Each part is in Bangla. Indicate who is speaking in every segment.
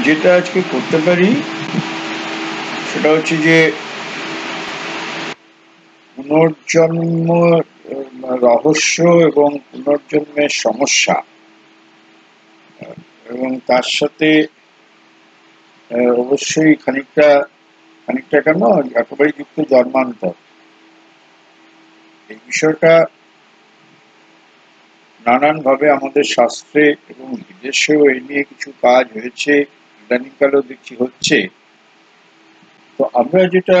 Speaker 1: যেটা আজকে করতে পারি সেটা হচ্ছে যে পুনর্জন্ম রহস্য এবং পুনর্জন্মের সমস্যা, এবং তার সাথে অবশ্যই খানিকটা খানিকটা কেন একেবারে যুক্ত জন্মান্তর। এই বিষয়টা নানানভাবে আমাদের শাস্ত্রে এবং বিদেশেও এই নিয়ে কিছু কাজ হয়েছে, ইদানিংকালেও দেখছি হচ্ছে। তো আমরা যেটা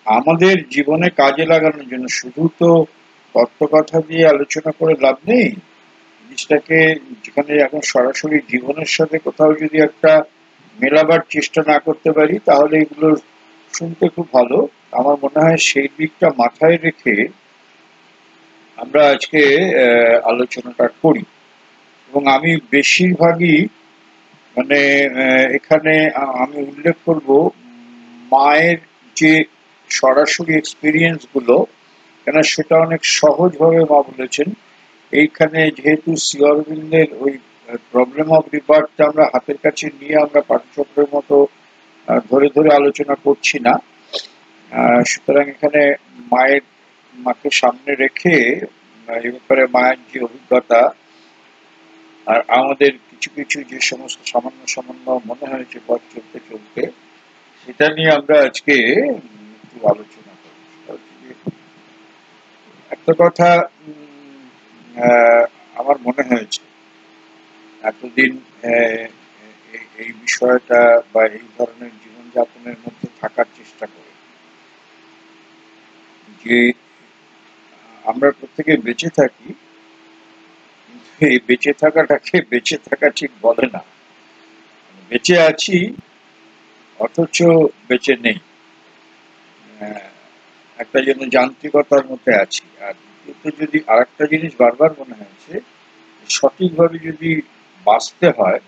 Speaker 1: আমাদের জীবনে কাজে লাগানোর জন্য, শুধু তো তত্ত্বকথা দিয়ে আলোচনা করে লাভ নেই, জিনিসটাকে যেখানে এখন সরাসরি জীবনের সাথে কোথাও যদি একটা মেলাবার চেষ্টা না করতে পারি তাহলে এগুলো শুনতে খুব ভালো। আমার মনে হয় সেই দিকটা মাথায় রেখে আমরা আজকে আলোচনাটা করি। এবং আমি বেশিরভাগই মানে এখানে আমি উল্লেখ করব মায়ের যে সরাসরি এক্সপিরিয়েন্স গুলো, কেন সেটা অনেক সহজভাবে মা বলেছেন। এইখানে যেহেতু শ্রী অরবিন্দের ওই প্রবলেম অফ রিবার্থটা আমরা হাতের কাছে নিয়ে আমরা পাঠচক্রের মতো ধরে ধরে আলোচনা করছি না, সুতরাং এখানে মাকে সামনে রেখে এ ব্যাপারে মায়ের যে অভিজ্ঞতা আর আমাদের কিছু কিছু যে সমস্ত সামান্য সামান্য মনে হয়েছে পথ চলতে চলতে, সেটা নিয়ে আমরা আজকে একটু আলোচনা করব। একটা কথা আমার মনে হয়েছে এতদিন এই বিষয়টা বা এই ধরনের জীবনযাপনের মধ্যে থাকার চেষ্টা করে, যে আমরা প্রত্যেকে বেঁচে থাকি, কিন্তু এই বেঁচে থাকাটাকে বেঁচে থাকা ঠিক বলে না। বেঁচে আছি অথচ বেঁচে নেই, একটা যেন যান্ত্রিকতার মধ্যে আছি। আর দ্বিতীয়ত যদি আর একটা জিনিস বারবার মনে হয়েছে, সঠিকভাবে যদি বাঁচতে হয়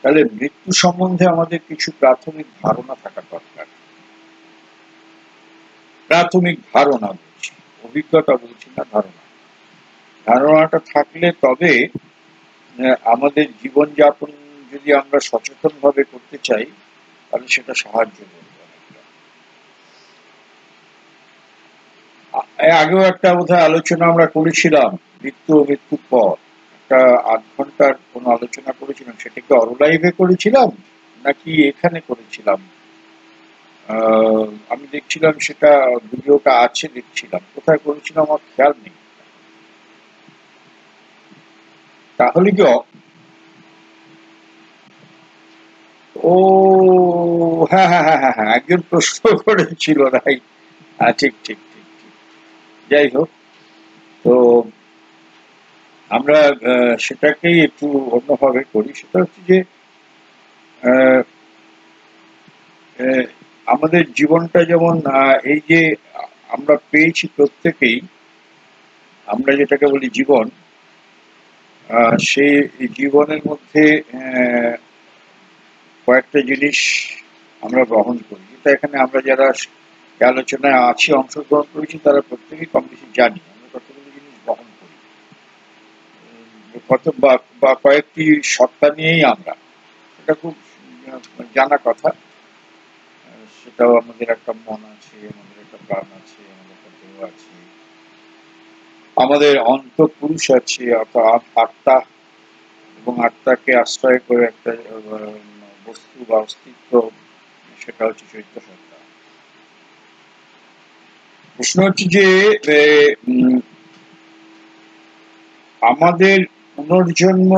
Speaker 1: তাহলে মৃত্যু সম্বন্ধে আমাদের কিছু প্রাথমিক ধারণা থাকা দরকার। প্রাথমিক ধারণা বলছি, অভিজ্ঞতা বলছি না, ধারণা। ধারণাটা থাকলে তবে আমাদের জীবনযাপন যদি আমরা সচেতন ভাবে করতে চাই তাহলে সেটা সাহায্য করবে। আগেও একটা বোধহয় আলোচনা আমরা করেছিলাম মৃত্যু ও মৃত্যুর পর, একটা ৮ ঘন্টার কোন আলোচনা করেছিলাম, সেটাকে অনলাইভে করেছিলাম নাকি এখানে করেছিলাম, আমি দেখছিলাম সেটা ভিডিওটা আছে, দেখছিলাম কোথায় করেছিলাম আমার খেয়াল নেই। তাহলে কি ও হ্যাঁ হ্যাঁ হ্যাঁ হ্যাঁ হ্যাঁ, একজন প্রশ্ন করেছিল, রাইট। ঠিক ঠিক ঠিক ঠিক। যাই হোক, তো আমরা সেটাকেই একটু অন্যভাবে করি। সেটা হচ্ছে যে আমাদের জীবনটা যেমন এই যে আমরা পেয়েছি প্রত্যেকেই, আমরা যেটাকে বলি জীবন, সেই জীবনের মধ্যে কয়েকটা জিনিস আমরা গ্রহণ করি, যেটা এখানে আমরা যারা আলোচনায় আছি, অংশগ্রহণ করেছি, তারা প্রত্যেকেই কম বেশি জানি আমরা কতগুলো জিনিস গ্রহণ করি। কত বা কয়েকটি সত্তা নিয়েই আমরা, এটা খুব জানা কথা। সেটাও আমাদের একটা মন আছে, আমাদের একটা প্রাণ আছে, আমাদের একটা দেহ আছে, আমাদের অন্তঃপুরুষ আছে, অর্থাৎ আত্মা, এবং আত্মাকে আশ্রয় করে একটা বস্তু বা অস্তিত্ব, সেটা হচ্ছে চৈত্য সত্তা। প্রশ্ন হচ্ছে যে আমাদের পুনর্জন্ম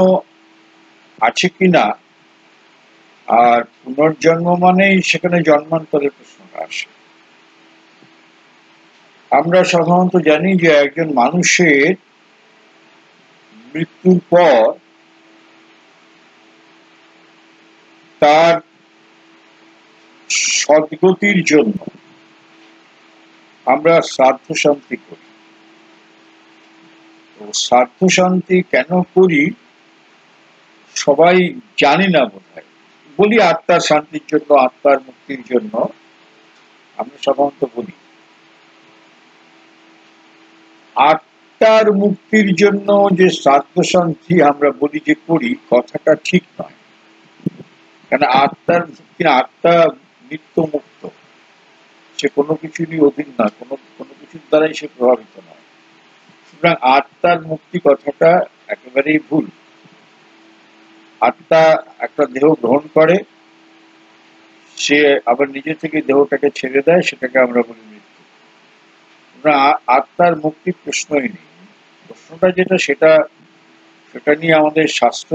Speaker 1: আছে কিনা, আর পুনর্জন্ম মানেই সেখানে জন্মান্তরের প্রশ্নটা আসে। আমরা সাধারণত জানি যে একজন মানুষের মৃত্যুর পর তার সদ্গতির জন্য আমরা শ্রাদ্ধ শান্তি করি। তো শ্রাদ্ধ শান্তি কেন করি সবাই জানি না বোধহয়, বলি আত্মার শান্তির জন্য, আত্মার মুক্তির জন্য আমরা সাধারণত বলি। আত্মার মুক্তির জন্য যে শ্রাদ্ধ শান্তি আমরা বলি যে করি, কথাটা ঠিক নয়। কারণ আত্মার মুক্তি, আত্মা নিত্য মুক্ত, সে কোনো কিছুরই অধীন না, কোনো কোনো কিছুর দ্বারাই সে প্রভাবিত নয়। সুতরাং আত্মার মুক্তি কথাটা একেবারেই ভুল। আত্মা একটা দেহ গ্রহণ করে, সে আবার নিজে থেকে দেহটাকে ছেড়ে দেয়, সেটাকে আমরা বলি মৃত্যু। আত্মার মুক্তির প্রশ্নই নেই। প্রশ্নটা যেটা, সেটা সেটা নিয়ে আমাদের শাস্ত্র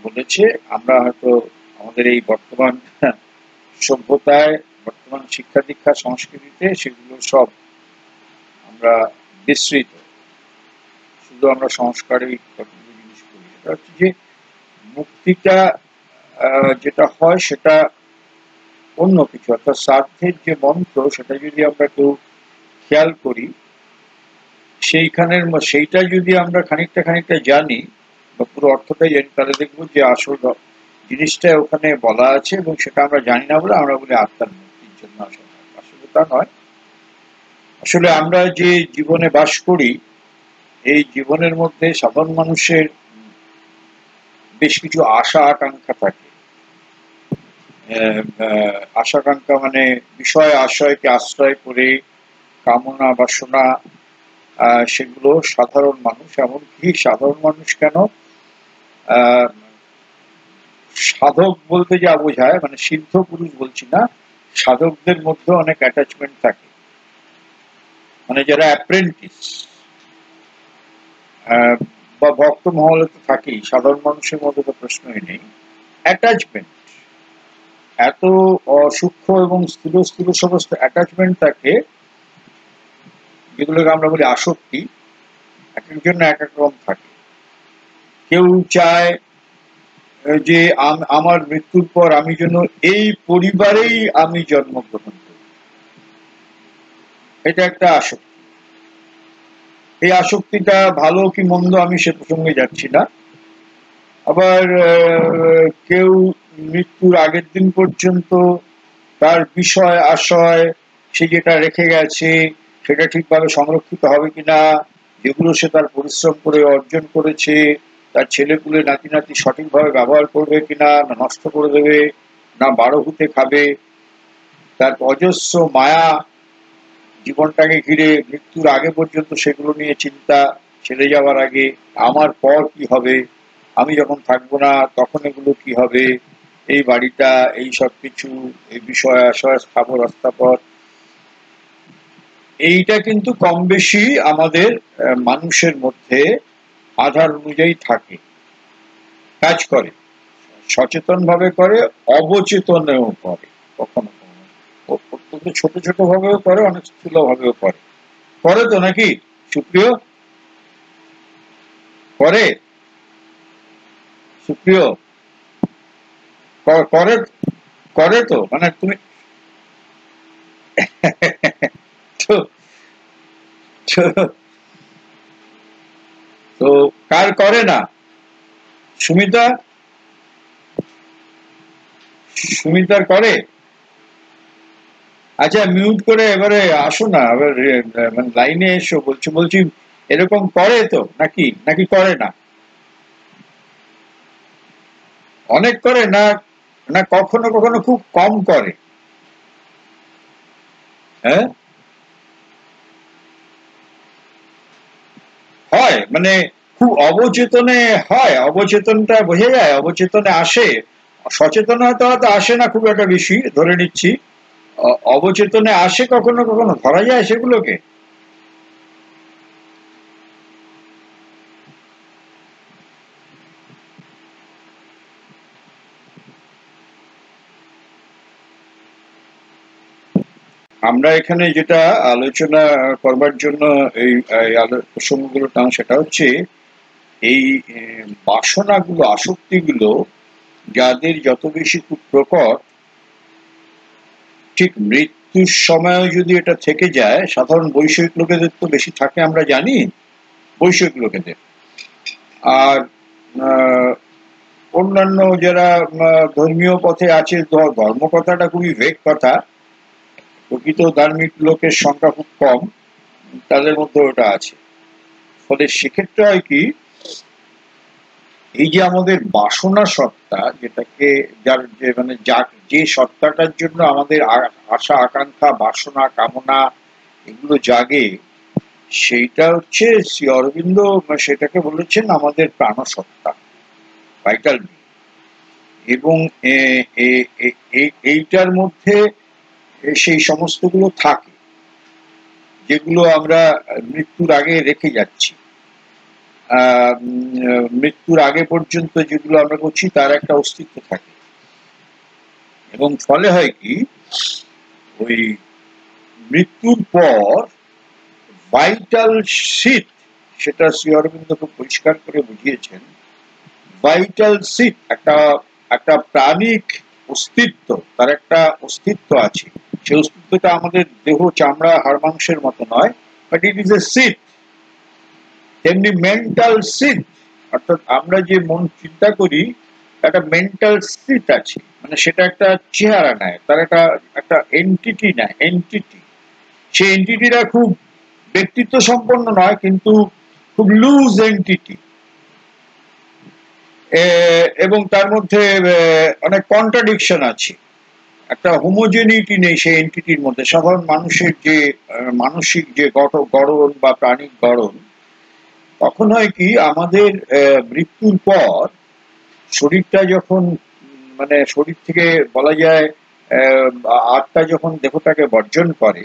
Speaker 1: বলেছে। আমরা হয়তো আমাদের এই বর্তমান সভ্যতায়, বর্তমান শিক্ষা দীক্ষা সংস্কৃতিতে সেগুলো সব আমরা বিস্মৃত। শুধু আমরা সংস্কারে কতগুলো জিনিস করি। এটা হচ্ছে যে মুক্তিটা যেটা হয় সেটা অন্য কিছু, অর্থাৎ শ্রাদ্ধের যে মন্ত্র, সেটা যদি আমরা কেউ খেয়াল করি, সেইটা যদি আমরা খানিকটা খানিকটা জানি বা পুরো অর্থটাই জানি, তাহলে দেখবো যে আসল জিনিসটা ওখানে বলা আছে, এবং সেটা আমরা জানি না বলে আমরা বলি আত্মার মুক্তির জন্য। আসলে তা নয়। আসলে আমরা যে জীবনে বাস করি, এই জীবনের মধ্যে সাধারণ মানুষের বেশ কিছু আশা আকাঙ্ক্ষা থাকে। আশা আকাঙ্ক্ষা মানে বিষয় আশয়কে আশ্রয় করে কামনা বাসনা, সেগুলো সাধারণ মানুষ, এমনকি সাধারণ মানুষ কেন, সাধক বলতে যা বোঝায়, মানে সিদ্ধ পুরুষ বলছি না, সাধকদের মধ্যে অনেক অ্যাটাচমেন্ট থাকে। মানে যারা অ্যাপ্রেন্টিস বা ভক্ত মহলে তো থাকেই, সাধারণ মানুষের মধ্যে তো প্রশ্নই নেই। অ্যাটাচমেন্ট এত সূক্ষ্ম এবং স্থূল স্থূল সমস্ত অ্যাটাচমেন্ট থাকে, যেগুলোকে আমরা বলি আসক্তি। এক একজন এক এক রকম থাকে। কেউ চায় যে আমার মৃত্যুর পর আমি যেন এই পরিবারেই আমি জন্মগ্রহণ করি, এটা একটা আসক্তি। এই আসক্তিটা ভালো কি মন্দ আমি সে প্রসঙ্গে যাচ্ছি না। আবার কেউ মৃত্যুর আগের দিন পর্যন্ত তার বিষয় আশয়, সে যেটা রেখে গেছে সেটা ঠিকভাবে সংরক্ষিত হবে কিনা, যেগুলো সে তার পরিশ্রম করে অর্জন করেছে, তার ছেলেপুলে নাতি নাতি সঠিকভাবে ব্যবহার করবে কিনা, না নষ্ট করে দেবে, না বারো হুতে খাবে, তার অজস্র মায়া জীবনটাকে ঘিরে, মৃত্যুর আগে পর্যন্ত সেগুলো নিয়ে চিন্তা, ছেড়ে যাওয়ার আগে আমার পর কি হবে, আমি যখন থাকবো না তখন এগুলো কি হবে, এই বাড়িটা, এই সব কিছু, এই বিষয় আশয় স্থাবর অস্থাবর, এইটা কিন্তু কম বেশি আমাদের মানুষের মধ্যে আধার অনুযায়ী থাকে, কাজ করে, সচেতন ভাবে করে, অবচেতনেও করে, কখনো কখনো অত্যন্ত ছোট ছোট ভাবেও করে, অনেক স্থূল ভাবেও করে। করে তো নাকি সুপ্রিয়? করে সুপ্রিয়? করে করে তো, মানে তুমি তো তো কার করে না? সুমিতা, সুমিতার করে? আচ্ছা, মিউট করে এবারে আসো না, এবার মানে লাইনে এসো। বলছি বলছি এরকম করে তো নাকি, নাকি করে না? অনেক করে না, না কখনো কখনো খুব কম করে? হ্যাঁ, হয় মানে খুব অবচেতনে হয়, অবচেতনটা বোঝা যায়, অবচেতনে আসে। সচেতনতা হয়তো আসে না খুব একটা বেশি, ধরে নিচ্ছি। অবচেতনে আসে কখনো কখনো, ধরা যায় সেগুলোকে। আমরা এখানে যেটা আলোচনা করবার জন্য এই প্রসঙ্গগুলো টান, সেটা হচ্ছে এই বাসনাগুলো, আসক্তিগুলো যাদের যত বেশি খুব প্রকট, ঠিক মৃত্যুর সময় যদি এটা থেকে যায়, সাধারণ বৈষয়িক লোকেদের তো বেশি থাকে আমরা জানি, বৈষয়িক লোকেদের। আর অন্যান্য যারা ধর্মীয় পথে আছে, ধর্ম কথাটা খুবই ভেগ কথা, প্রকৃত ধার্মিক লোকের সংখ্যা খুব কম, তাদের মধ্যে ওটা আছে। ফলে সেক্ষেত্রে হয় কি, এই যে আমাদের বাসনা সত্তা, যেটাকে যার যে মানে যে সত্তাটার জন্য আমাদের আশা আকাঙ্ক্ষা বাসনা কামনা এগুলো জাগে, সেইটা হচ্ছে শ্রী অরবিন্দ সেটাকে বলেছেন আমাদের প্রাণসত্তা, ভাইটাল। এবং এইটার মধ্যে সেই সমস্তগুলো থাকে যেগুলো আমরা মৃত্যুর আগে রেখে যাচ্ছি। মৃত্যুর আগে পর্যন্ত যেগুলো আমরা করছি তার একটা অস্তিত্ব থাকে, এবং ফলে হয় কি ওই মৃত্যুর পর ভাইটাল সিট, সেটা শ্রী অরবিন্দ খুব পরিষ্কার করে বুঝিয়েছেন, ভাইটাল সিট একটা একটা প্রাণিক অস্তিত্ব, তার একটা অস্তিত্ব আছে। সেই অস্তিত্বটা আমাদের দেহ চামড়া হাড় মাংসের মতো নয়, but it is a seat. তেমনি মেন্টাল সিট, অর্থাৎ আমরা যে মন চিন্তা করি একটা মেন্টাল সিট আছে, মানে সেটা একটা চেহারা নেয়, তার একটা একটা এন্টিটি নেয়, এন্টিটি। সেই এন্টিটিটা খুব ব্যক্তিত্ব সম্পন্ন নয়, কিন্তু খুব লুজ এন্টিটি, এবং তার মধ্যে অনেক কন্ট্রাডিকশন আছে, একটা হোমোজেনিটি নেই সেই এন্টিটির মধ্যে। সাধারণ মানুষের যে মানসিক যে গড়ন বা প্রাণিক গড়ন, তখন হয় কি আমাদের মৃত্যুর পর শরীরটা যখন মানে শরীর থেকে বলা যায় আত্মা যখন দেহটাকে বর্জন করে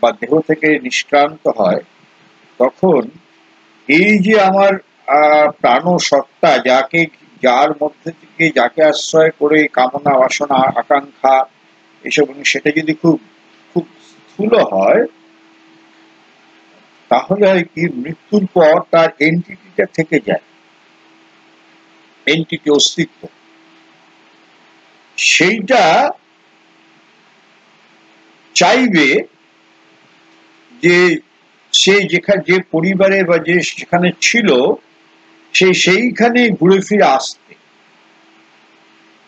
Speaker 1: বা দেহ থেকে নিষ্ক্রান্ত হয়, তখন এই যে আমার প্রাণ সত্তা, যার মধ্যে থেকে যাকে আশ্রয় করে কামনা বাসনা আকাঙ্ক্ষা এসব, সেটা যদি খুব খুব স্থূল হয়, তাহলে হয় কি মৃত্যুর পর তার এন্টিটিটা থেকে যায়, এন্টিটি অস্তিত্ব। সেইটা চাইবে যে সে যেখানে যে পরিবারে বা যে সেখানে ছিল সেইখানে ঘুরে ফিরে আসতে,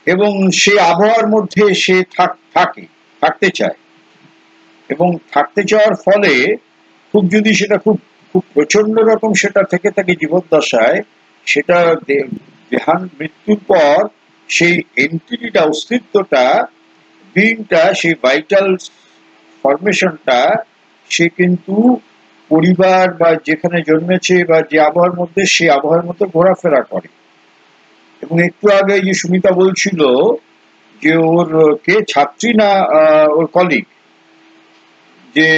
Speaker 1: এবং সে আবহাওয়ার মধ্যে সে থাকতে চায়, এবং থাকতে চাওয়ার ফলে খুব যদি সেটা খুব খুব প্রচন্ড রকম সেটা থেকে থাকে জীবদ্দশায়, সেটা দেহান মৃত্যুর পর সেই এন্টিটিটা অস্তিত্বটা বিইংটা সেই ভাইটাল ফরমেশনটা সে কিন্তু পরিবার বা যেখানে জন্মেছে বা যে আবহাওয়ার মধ্যে সেই আবহাওয়ার মধ্যে ঘোরাফেরা করে। এবং একটু আগে যে সুমিতা বলছিল যে ওর কে ছাত্রী না ওর কলিগ, যে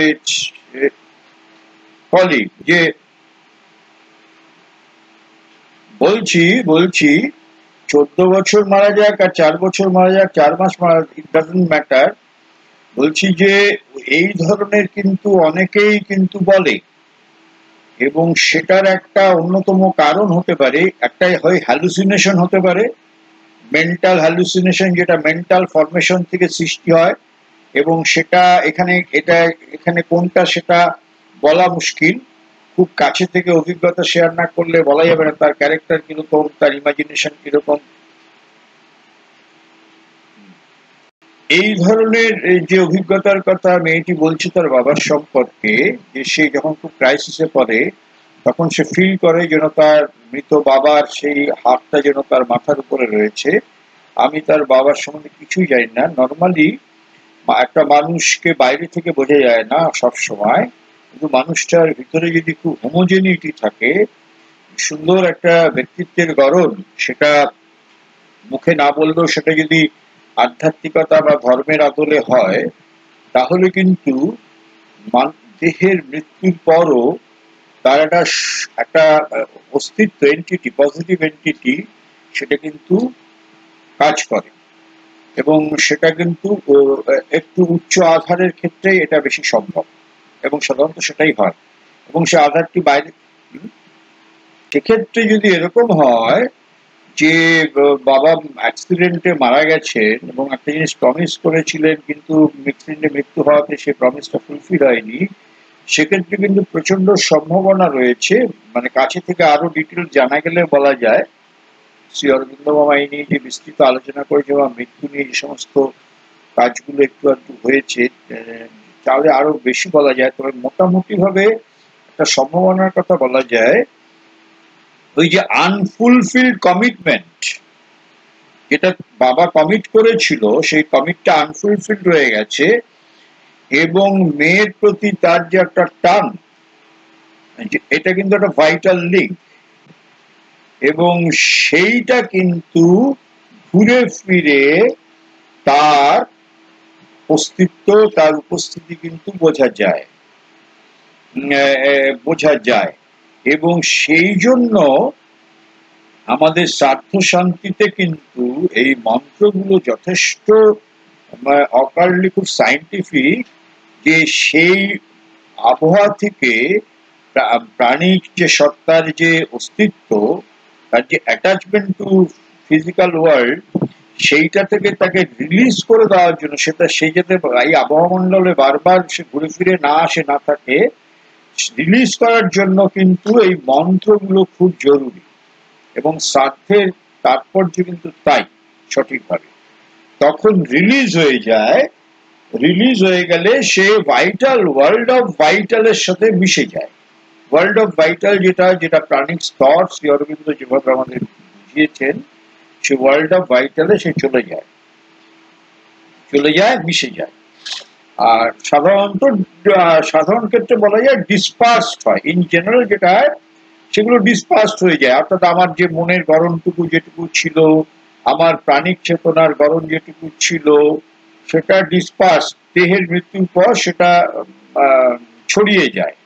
Speaker 1: কলিগ যে বলছি 14 বছর মারা যাক আর 4 বছর মারা যাক, 4 মাস মারা, ইট ডাজন্ট ম্যাটার। বলছি যে এই ধরনের কিন্তু অনেকেই কিন্তু বলে, এবং সেটার একটা অন্যতম কারণ হতে পারে, একটাই হয় হ্যালুসিনেশন হতে পারে, মেন্টাল হ্যালুসিনেশন, যেটা মেন্টাল ফরমেশন থেকে সৃষ্টি হয়, এবং সেটা এখানে কোনটা সেটা বলা মুশকিল। খুব কাছে থেকে অভিজ্ঞতা শেয়ার না করলে বলা যাবে না তার ক্যারেক্টার কিরকম, তার ইমাজিনেশন কিরকম। এই ধরনের যে অভিজ্ঞতার কথা মেয়েটি বলছে তার বাবার সম্পর্কে, যে সে যখন খুব ক্রাইসিসে পড়ে তখন সে ফিল করে যেন তার মৃত বাবার সেই হাতটা যেন তার মাথার উপরে রয়েছে। আমি তার বাবার সম্বন্ধে কিছুই জানি না। নর্মালি একটা মানুষকে বাইরে থেকে বোঝা যায় না সব সময়, কিন্তু মানুষটার ভিতরে যদি খুব হোমোজেনিটি থাকে, সুন্দর একটা ব্যক্তিত্বের গড়ন, সেটা মুখে না বললেও সেটা যদি আধ্যাত্মিকতা বা ধর্মের আদলে হয়, তাহলে কিন্তু দেহের মৃত্যুর পরও তার একটা অস্তিত্ব, এন্টিটি, পজিটিভ এন্টিটি, সেটা কিন্তু কাজ করে। এবং সেটা কিন্তু একটু উচ্চ আধারের ক্ষেত্রে এটা বেশি সম্ভব, এবং সাধারণত সেটাই হয়। এবং সে আধারটি বাইরে, সেক্ষেত্রে যদি এরকম হয় যে বাবা অ্যাক্সিডেন্টে মারা গেছেন এবং একটা জিনিস প্রমিস করেছিলেন, কিন্তু অ্যাক্সিডেন্টে মৃত্যু হওয়াতে সেই প্রমিসটা ফুলফিল হয়নি, সেক্ষেত্রে কিন্তু প্রচন্ড সম্ভাবনা রয়েছে। মানে কাছে থেকে আরো ডিটেল জানা গেলে বলা যায়, শ্রী অরবিন্দ বাবা এই নিয়ে যে বিস্তৃত আলোচনা করেছে বা মৃত্যু নিয়ে যে সমস্ত কাজগুলো একটু একটু হয়েছে, তাহলে আরো বেশি বলা যায়। তবে মোটামুটি ভাবে একটা সম্ভাবনার কথা বলা যায় ওই যে আনফুলফিলড কমিটমেন্ট, যেটা বাবা কমিট করেছিল, সেই কমিটটা আনফুলফিলড রয়ে গেছে, এবং মেয়ের প্রতি তার যে একটা টান, এটা কিন্তু একটা ভাইটাল লিঙ্ক, এবং সেইটা কিন্তু ঘুরে ফিরে তার অস্তিত্ব, তার উপস্থিতি কিন্তু বোঝা যায়। এবং সেই জন্য আমাদের স্বার্থ শান্তিতে কিন্তু এই মন্ত্রগুলো যথেষ্ট অকারলি খুব সাইন্টিফিক, যে সেই আবহাওয়া থেকে প্রাণিক যে সত্তার যে অস্তিত্ব, তার যে অ্যাটাচমেন্ট টু ফিজিক্যাল ওয়ার্ল্ড, সেইটা থেকে তাকে রিলিজ করে দেওয়ার জন্য, সেই যাতে এই আবহাওয়া মণ্ডলে বারবার সে ঘুরে ফিরে না আসে, না থাকে, রিলিজ করার জন্য কিন্তু এই মন্ত্রগুলো খুব জরুরি। এবং শ্রাদ্ধের তাৎপর্য কিন্তু তাই, সঠিকভাবে তখন রিলিজ হয়ে গেলে সে ভাইটাল, ওয়ার্ল্ড অফ ভাইটালের সাথে মিশে যায়। ওয়ার্ল্ড অফ ভাইটাল যেটা প্রাণিক স্তর শ্রী অরবিন্দ যেভাবে আমাদের বুঝিয়েছেন, সে ওয়ার্ল্ড অফ ভাইটালে সে চলে যায়, মিশে যায়। আর সাধারণ ক্ষেত্রে বলা যায় ডিসপার্সড হয়। ইন জেনারেল যেটা হয়, সেগুলো ডিসপার্সড হয়ে যায়, অর্থাৎ আমার যে মনের গড়নটুকু যেটুকু ছিল, আমার প্রাণিক চেতনার গড়ন যেটুকু ছিল, সেটা ডিসপার্স, দেহের মৃত্যুর পর সেটা ছড়িয়ে যায়,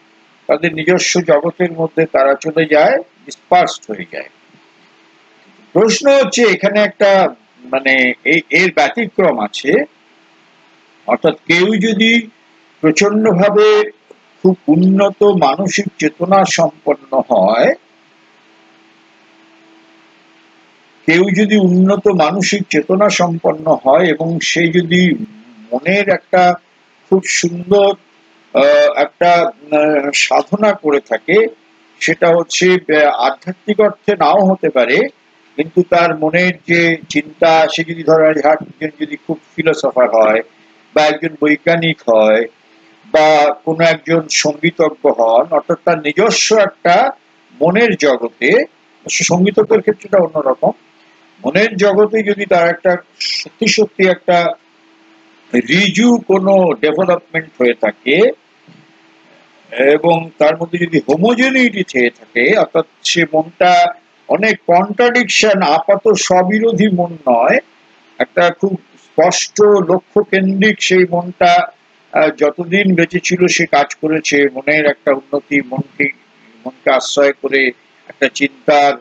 Speaker 1: তাদের নিজস্ব জগতের মধ্যে তারা চলে যায়, ডিসপার্সড হয়ে যায়। প্রশ্ন হচ্ছে এখানে একটা এর ব্যতিক্রম আছে, অর্থাৎ কেউ যদি প্রচন্ডভাবে খুব উন্নত মানসিক চেতনা সম্পন্ন হয়, এবং সে যদি মনের একটা খুব সুন্দর একটা সাধনা করে থাকে, সেটা হচ্ছে আধ্যাত্মিক অর্থে নাও হতে পারে, কিন্তু তার মনের যে চিন্তা, সে যদি একজন যদি খুব ফিলোসফার হয়, বা একজন বৈজ্ঞানিক হয়, বা কোনো একজন সঙ্গীতজ্ঞ হন, অর্থাৎ তার নিজস্ব একটা মনের জগতে, সঙ্গীতজ্ঞের ক্ষেত্রেটা অন্যরকম, মনের জগতে যদি তার একটা সত্যি একটা রিজু কোনো ডেভেলপমেন্ট হয়ে থাকে, এবং তার মধ্যে যদি হোমোজেনিটি থেকে থাকে, অর্থাৎ সে মনটা অনেক কন্ট্রাডিকশন, আপাত স্ববিরোধী মন নয়, একটা খুব স্পষ্ট লক্ষ্য কেন্দ্রিক সেই মনটা যতদিন বেঁচে ছিল সে কাজ করেছে, মনের একটা উন্নতি, মনকে আশ্রয় করে একটা চিন্তার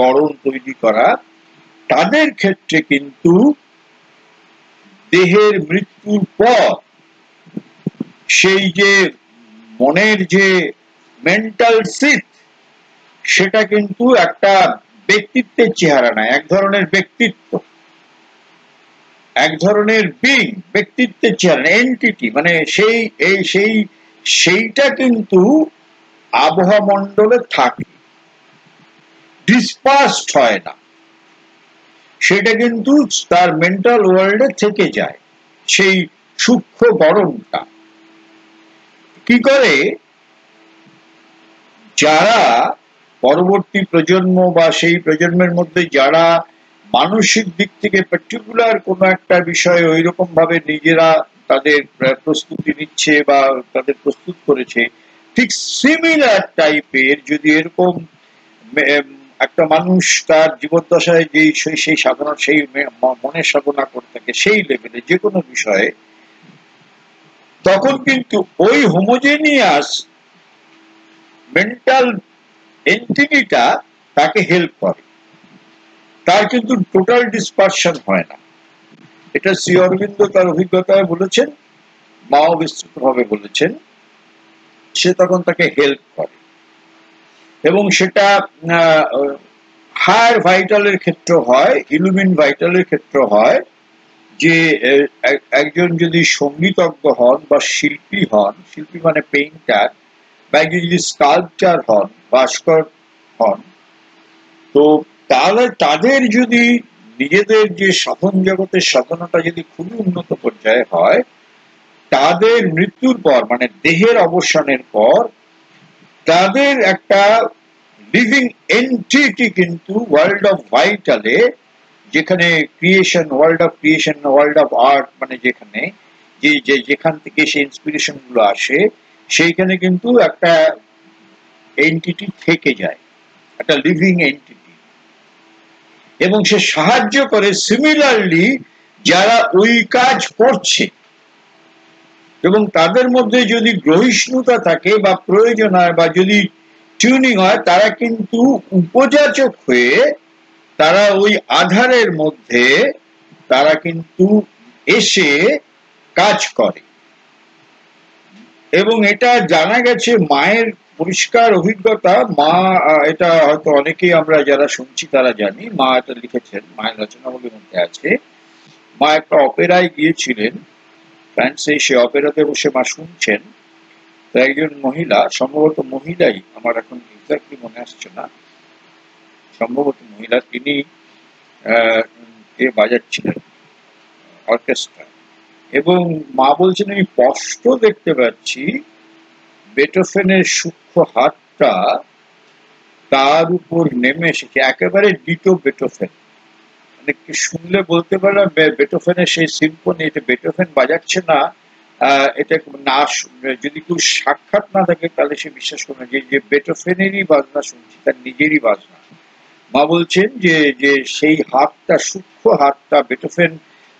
Speaker 1: গড়ন তৈরি করা, তাদের ক্ষেত্রে কিন্তু দেহের মৃত্যুর পর সেই যে মনের যে মেন্টাল সিথ, সেটা কিন্তু একটা ব্যক্তিত্বের চেহারা নয়, এক ধরনের ব্যক্তিত্ব, এক ধরনের বিং, ব্যক্তিত্বের চেহারা, এন্টিটি, সেইটা কিন্তু আবহাওয়া মণ্ডলে থাকে, ডিসপার্সড হয় না, সেটা কিন্তু তার মেন্টাল ওয়ার্ল্ডে থেকে যায়, সেই সূক্ষ্ম গড়নটা। কি করে যারা পরবর্তী প্রজন্ম বা সেই প্রজন্মের মধ্যে যারা মানসিক দিক থেকে পার্টিকুলার কোনো একটা বিষয়ে ওই রকম ভাবে নিজেরা তাদের প্রস্তুতি নিচ্ছে বা তাদের প্রস্তুত করেছে, ঠিক সিমিলার টাইপের যদি এরকম একটা মানুষ তার জীবদ্দশায় সেই সাধনা, সেই মনের সাধনা করে থাকে সেই লেভেলে যে কোনো বিষয়ে, তখন কিন্তু ওই হোমোজেনিয়াস মেন্টাল এন্টিটিটা তাকে হেল্প করে, তার কিন্তু টোটাল ডিসপারশন হয় না। এটা শ্রী অরবিন্দ তার অভিজ্ঞতায় বলেছেন, মাও বিস্তৃতভাবে বলেছেন, সে তখন তাকে হেল্প করে। এবং সেটা হায়ার ভাইটালের ক্ষেত্রে হয়, ইলুমিন ভাইটালের ক্ষেত্রে হয়, যে একজন যদি সঙ্গীতজ্ঞ হন বা শিল্পী হন, শিল্পী মানে পেইন্টার, বা একজন যদি স্কাল্পচার হন, ভাস্কর হন, তো তাহলে তাদের যদি নিজেদের যে সাধন জগতের সাধনাটা যদি খুবই উন্নত পর্যায়ে হয়, তাদের মৃত্যুর পর, দেহের অবসানের পর, তাদের একটা লিভিং এন্টিটি কিন্তু ওয়ার্ল্ড অফ ভাইটালে, যেখানে creation, world of creation, world of art, মানে যেখানে যেখান থেকে সেই ইন্সপিরেশন গুলো আসে, সেইখানে কিন্তু একটা এন্টিটি থেকে যায়, একটা লিভিং এন্টিটি, এবং সে সাহায্য করে সিমিলারলি যারা ওই কাজ করছে, এবং তাদের মধ্যে যদি গ্রহিষ্ণুতা থাকে বা প্রয়োজন হয় বা যদি টিউনিং হয়, তারা কিন্তু উপযাচক হয়ে তারা ওই আধারের মধ্যে তারা কিন্তু এসে কাজ করে। এবং এটা জানা গেছে মায়ের পরিষ্কার অভিজ্ঞতা, মা এটা হয়তো অনেকেই আমরা যারা শুনছি তারা জানি, মা এটা লিখেছেন, মায়ের রচনাবলীর মধ্যে আছে। মা একটা অপেরায় গিয়েছিলেন ফ্রান্সে, সে অপেরাতে বসে মা শুনছেন। তো একজন মহিলা, সম্ভবত মহিলাই, আমার এখন এক্স্যাক্টলি মনে আসছে না, সম্ভবত মহিলা, তিনি বাজাচ্ছিলেন অর্কেস্ট্রা, এবং মা বলছেন আমি স্পষ্ট দেখতে পাচ্ছি বেটোফেনের সূক্ষ্ম হাতটা তার উপর নেমে এসেছে, একেবারে ডিটো বেটোফেন। মানে কি শুনলে বলতে পারলাম বেটোফেনের সেই সিম্ফনি, এটা বেটোফেন বাজাচ্ছে না, এটা না, যদি কেউ সাক্ষাৎ না থাকে তাহলে সে বিশ্বাস করবে যে বেটোফেনেরই বাজনা শুনছি, তার নিজেরই বাজনা। মা বলছেন যে সেই হাতটা, সূক্ষ্ম হাতটা, বেটোফেন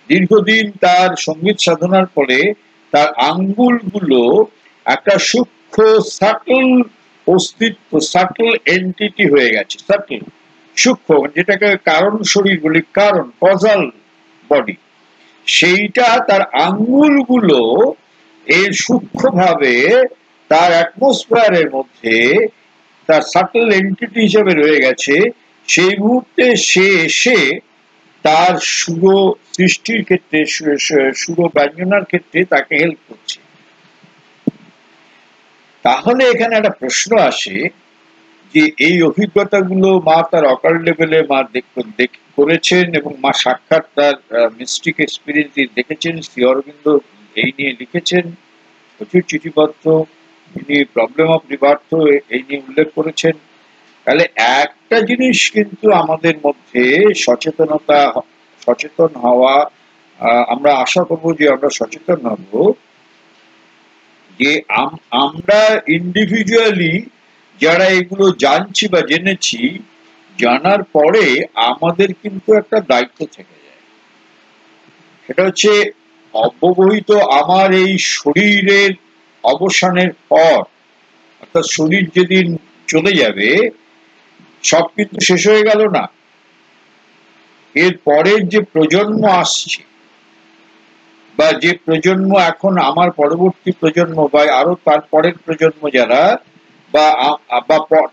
Speaker 1: দীর্ঘদিন তার সঙ্গীত সাধনার পরে তার আঙ্গুলগুলো একটা সূক্ষ্ম সাটল অস্তিত্ব, সাটল এন্টিটি হয়ে গেছে, সাটল সূক্ষ্ম, যেটাকে কারণ শরীর বলি, কারণ কজাল বডি, সেইটা তার আঙ্গুলগুলো এই সূক্ষ্মভাবে তার অ্যাটমসফিয়ারের মধ্যে তার সাটল এন্টিটি হিসেবে রয়ে গেছে। সেই মুহূর্তে সে এসে তার সুর সৃষ্টির ক্ষেত্রে, সুর ব্যঞ্জনার ক্ষেত্রে তাকে হেল্প করছে। তাহলে এখানে একটা প্রশ্ন আসে যে এই অভিজ্ঞতাগুলো মা তার অকাল লেভেলে মা করেছেন, এবং মা সাক্ষাৎ তার মিস্টিক এক্সপিরিয়েন্স দেখেছেন। শ্রী অরবিন্দ এই নিয়ে লিখেছেন প্রচুর চিঠিপত্র, তিনি প্রবলেম অফ রিবার্থ এই নিয়ে উল্লেখ করেছেন। তাহলে একটা জিনিস কিন্তু আমাদের মধ্যে সচেতন হওয়া, আমরা আশা করব যে আমরা সচেতন হব, যে আমরা ইন্ডিভিজুয়ালি যারা এগুলো জানছি বা জেনেছি, জানার পরে আমাদের কিন্তু একটা দায়িত্ব থেকে যায়। সেটা হচ্ছে অব্যবহিত আমার এই শরীরের অবসানের পর, অর্থাৎ শরীর যেদিন চলে যাবে, সব কিন্তু শেষ হয়ে গেল না। এর পরের যে প্রজন্ম আসছে, বা যে প্রজন্ম এখন আমার পরবর্তী প্রজন্ম বা আরো তার পরের প্রজন্ম যারা, বা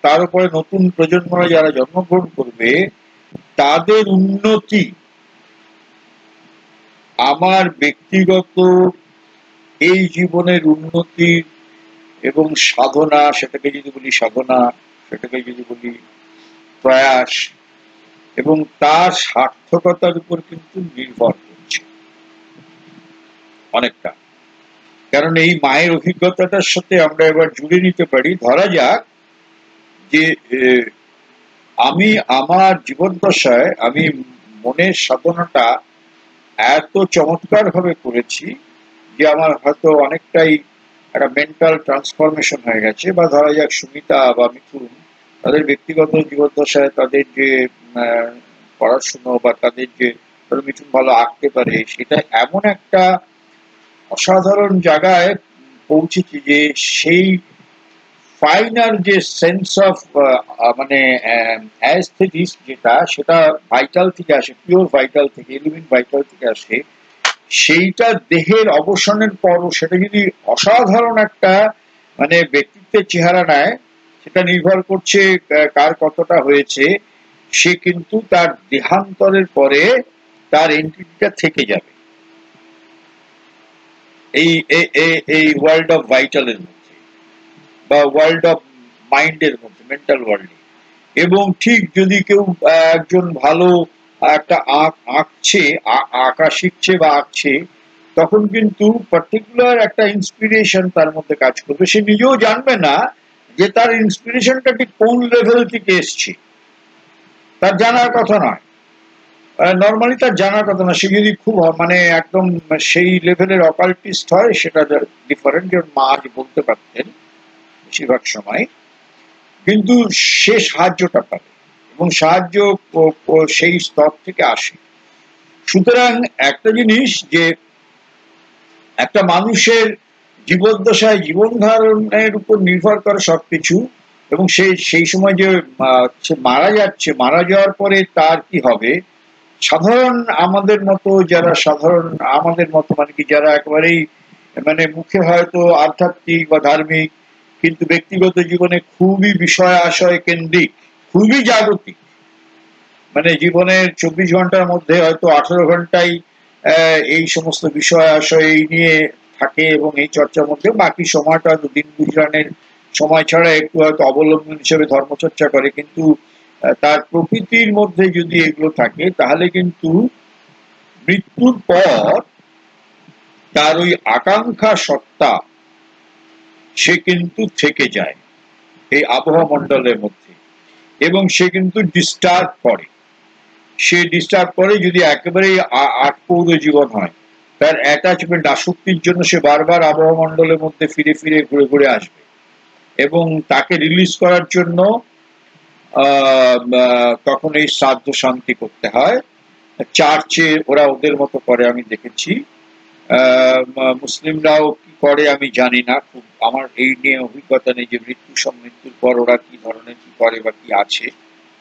Speaker 1: তার উপরে নতুন প্রজন্মরা যারা জন্মগ্রহণ করবে, তাদের উন্নতি, আমার ব্যক্তিগত এই জীবনের উন্নতি এবং সাধনা, সেটাকে যদি বলি সাধনা, সেটাকে যদি বলি প্রয়াস, এবং তার সার্থকতার উপর কিন্তু নির্ভর করছে অনেকটা। কারণ এই মায়ের অভিজ্ঞতাটার সাথে আমরা এবার জুড়ে নিতে পারি। ধরা যাক যে আমি আমার জীবন দশায় আমি মনের সাধনাটা এত চমৎকার ভাবে করেছি যে আমার হয়তো অনেকটাই একটা মেন্টাল ট্রান্সফরমেশন হয়ে গেছে। বা ধরা যাক সুমিতা বা মিথুন, তাদের ব্যক্তিগত জীবন দশায় তাদের যে পড়াশুনো, বা তাদের যে মিথুন ভালো আঁকতে পারে, সেটা এমন একটা অসাধারণ জায়গায় পৌঁছেছি যে সেই ফাইনাল যে সেন্স অফ মানে অ্যাস্থেটিক্স, যেটা সেটা ভাইটাল থেকে আসে, পিওর ভাইটাল থেকে, এলিমেন্ট ভাইটাল থেকে আসে, সেইটা দেহের অবসানের পরও সেটা যদি অসাধারণ একটা মানে ব্যক্তিত্বের চেহারা নেয়, সেটা নির্ভর করছে কার কতটা হয়েছে। সে কিন্তু তার দেহান্তরের পরে তার এন্টিটিটা থেকে যাবে এই ওয়ার্ল্ড অফ ভাইটালের মধ্যে, বা ওয়ার্ল্ড অফ মাইন্ডের মধ্যে, মেন্টাল ওয়ার্ল্ডে। এবং ঠিক যদি কেউ একজন ভালো একটা আঁকছে, আঁকা শিখছে বা আঁকছে, তখন কিন্তু পার্টিকুলার একটা ইন্সপিরেশন তার মধ্যে কাজ করবে। সে নিজেও জানবে না যে তার ইন্সপিরেশনটা ঠিক কোন লেভেল থেকে এসছে তার জানার কথা নয়। নর্মালি তার জানার কথা না, সে যদি খুব মানে একদম সেই লেভেলের অকাল্টিস্ট হয় সেটা ডিফারেন্ট, যেমন মা আজ বলতে পারতেন বেশিরভাগ সময়, কিন্তু সে সাহায্যটা পাবে এবং সাহায্য সেই স্তর থেকে আসে। সুতরাং একটা জিনিস যে একটা মানুষের জীবদ্দশায় জীবন ধারণের উপর নির্ভর করে সবকিছু, এবং সেই সময় যে সে মারা যাচ্ছে, মারা যাওয়ার পরে তার কি হবে, সাধারণ আমাদের মতো যারা সাধারণ আমাদের মতো মানে কি যারা একেবারেই মানে মুখে হয়তো আধ্যাত্মিক বা ধার্মিক কিন্তু ব্যক্তিগত জীবনে খুবই বিষয় আশয় কেন্দ্রিক, খুবই জাগতিক, মানে জীবনের 24 ঘন্টার মধ্যে হয়তো 18 ঘন্টাই এই সমস্ত বিষয় আশয় এই নিয়ে থাকে এবং এই চর্চার মধ্যে বাকি সময়টা হয়তো দিন গুজরানের সময় ছাড়া একটু হয়তো অবলম্বন হিসেবে ধর্মচর্চা করে, কিন্তু তার প্রকৃতির মধ্যে যদি এগুলো থাকে তাহলে কিন্তু মৃত্যুর পর তার ওই আকাঙ্ক্ষা সত্তা সে কিন্তু থেকে যায় এই আবহাওয়া মণ্ডলের মধ্যে, এবং সে কিন্তু ডিস্টার্ব করে, সে ডিস্টার্ব করে যদি একেবারেই আটপৌর জীবন হয়, তার অ্যাটাচমেন্ট আসক্তির জন্য সে বারবার আবহাওয়া মণ্ডলের মধ্যে ফিরে ফিরে ঘুরে ঘুরে আসবে, এবং তাকে রিলিজ করার জন্য তখন এই শ্রাদ্ধ শান্তি করতে হয়। চার্চে ওরা ওদের মতো করে আমি দেখেছি, মুসলিমরাও কি করে আমি জানি না, খুব আমার এই নিয়ে অভিজ্ঞতা নেই যে মৃত্যুর পর ওরা কি ধরনের কি করে বা কি আছে,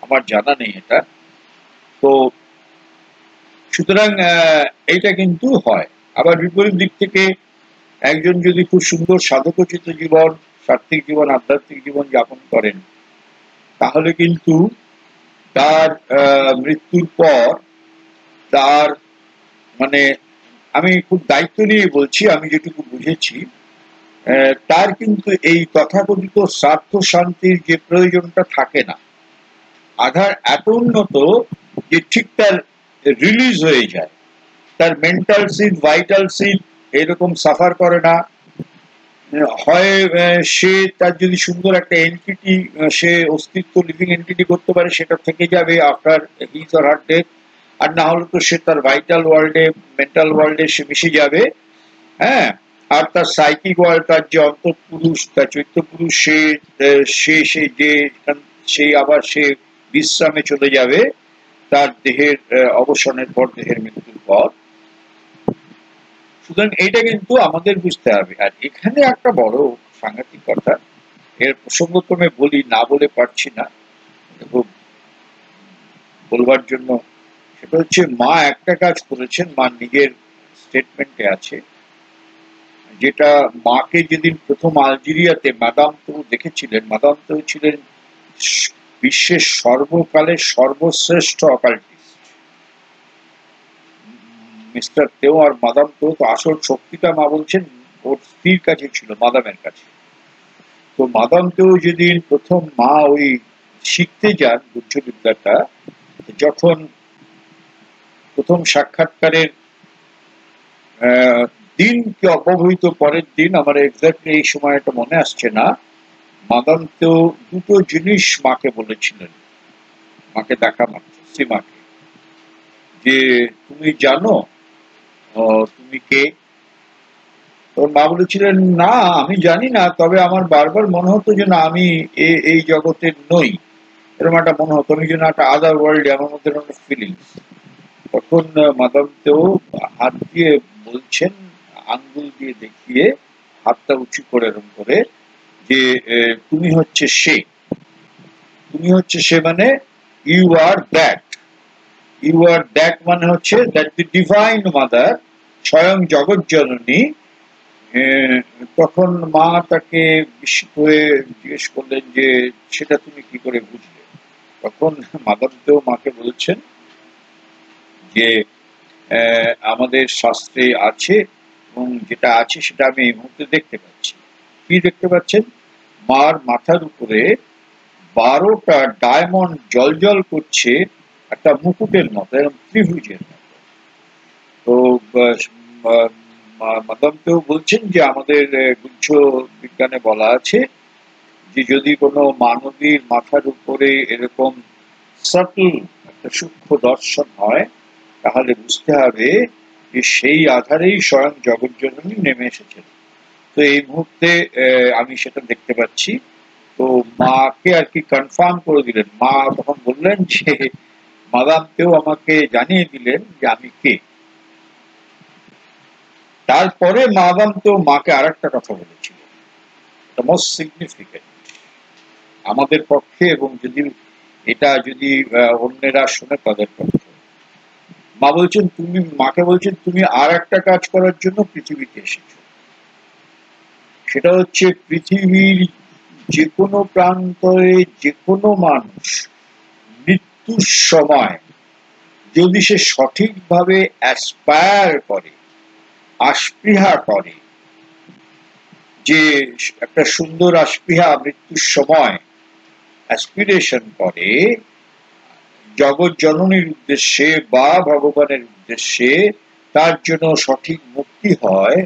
Speaker 1: আমার জানা নেই এটা। তো সুতরাং এইটা কিন্তু হয়। আবার বিপরীত দিক থেকে একজন যদি খুব সুন্দর সাধকোচিত জীবন, সাত্ত্বিক জীবন, আধ্যাত্মিক জীবন যাপন করেন, তাহলে কিন্তু তার মৃত্যুর পর তার মানে আমি খুব দায়িত্ব নিয়ে বলছি, আমি যেটুকু বুঝেছি, তার কিন্তু এই তথাকথিত স্বার্থ শান্তির যে প্রয়োজনটা থাকে না, আধার এত উন্নত যে ঠিক তার রিলিজ হয়ে যায়, তার মেন্টাল সিড ভাইটাল সিড এরকম সাফার করে না, হয় সে তার যদি সুন্দর একটা এন্টিটি সে অস্তিত্ব লিভিং এন্টিটি করতে পারে সেটা থেকে যাবে after his or her death, আর না হলে তো সে তার ভাইটাল ওয়ার্ল্ডে মেন্টাল ওয়ার্ল্ডে সে মিশে যাবে, হ্যাঁ, আর তার সাইকিক ওয়ার্ল্ড, তার যে অন্তঃপুরুষ, তার চৈত্য পুরুষ, সে যে সেই আবার সে বিশ্রামে চলে যাবে তার দেহের অবসানের পর, দেহের মৃত্যুর পর। সুতরাং এইটা কিন্তু আমাদের বুঝতে হবে। আর এখানে একটা বড় সাংঘাতিক কথা, এর প্রসঙ্গক্রমে বলি, না বলে পারছি না খুব বলবার জন্য, সেটা হচ্ছে মা একটা কাজ করেছেন, মা নিজের স্টেটমেন্টে আছে, যেটা মাকে যেদিন প্রথম আলজেরিয়াতে মাদাম তো দেখেছিলেন, মাদাম তো ছিলেন বিশ্বের সর্বকালের সর্বশ্রেষ্ঠ অকাল্টিস্ট। মিস্টার তেও আর মাদাম তো আসল শক্তিটা মা বলছেন ওর স্ত্রীর কাছে ছিল, মাদামের কাছে। তো মাদাম তেও যেদিন প্রথম মা ওই শিখতে যান গুহ্যবিদ্যাটা, যখন প্রথম সাক্ষাৎকারের দিনকে অব্যবহিত পরের দিন, আমার এক্স্যাক্টলি এই সময়টা মনে আসছে না, মাদাম তেও দুটো জিনিস মাকে বলেছিলেন, মাকে দেখা মাত্র, শ্রীমাকে, যে তুমি জানো তুমি কে? তোর মা বলেছিলেন না আমি জানি না, তবে আমার বারবার মনে হতো যে না আমি এই জগতের নই, এরকম একটা মনে হতো, আমি যেন একটা আদার ওয়ার্ল্ডে, আমার মধ্যে একটা ফিলিংস। তখন মাদাম তেও হাত দিয়ে বলছেন, আঙ্গুল দিয়ে দেখিয়ে হাতটা উঁচু করে এরকম করে, যে তুমি হচ্ছে সে, তুমি হচ্ছে সে মানে you are that, you are that মানে হচ্ছে দ্যাট দি ডিভাইন মাদার, স্বয়ং জগৎ জননী। তখন মা তাকে বিস্মিত হয়ে জিজ্ঞেস করলেন যে সেটা তুমি কি করে বুঝলে? তখন মাদাম তেও মাকে বলছেন যে আমাদের শাস্ত্রে আছে, এবং যেটা আছে সেটা আমি এই মুহূর্তে দেখতে পাচ্ছি। কি দেখতে পাচ্ছেন? মার মাথার উপরে 12টা ডায়মন্ড জলজল করছে একটা মুকুটের মতো, এরকম ত্রিভুজের মতো। তো মাদাম তেও বলছেন যে আমাদের গুহ্য বিজ্ঞানে বলা আছে যে যদি কোনো মানবীর মাথার উপরে এরকম সাটল একটা সূক্ষ্ম দর্শন হয়, তাহলে বুঝতে হবে যে সেই আধারেই স্বয়ং জগৎজননী নেমে এসেছেন। তো এই মুহূর্তে আমি সেটা দেখতে পাচ্ছি। তো মাকে আর কি কনফার্ম করে দিলেন। মা তখন বললেন যে মাদামকেও আমাকে জানিয়ে দিলেন যে আমি কে। তারপরে মাদাম তো মাকে আর একটা কথা বলেছিল, মোস্ট সিগনিফিকেন্ট আমাদের পক্ষে, এবং যদি এটা যদি অন্যেরা শুনে তাদের পক্ষে। মা বলছেন তুমি, মাকে বলছেন তুমি আর একটা কাজ করার জন্য পৃথিবীতে এসেছো। সেটা হচ্ছে পৃথিবীর যে কোনো প্রান্তরে যে কোনো মানুষ মৃত্যুর সময় যদি সে সঠিকভাবে অ্যাসপায়ার করে, আস্পৃহা করে, যে একটা সুন্দর আস্পৃহা মৃত্যুর সময় অ্যাসপিরেশন করে জগৎ জননীর উদ্দেশ্যে বা ভগবানের উদ্দেশ্যে, তার জন্য সঠিক মুক্তি হয়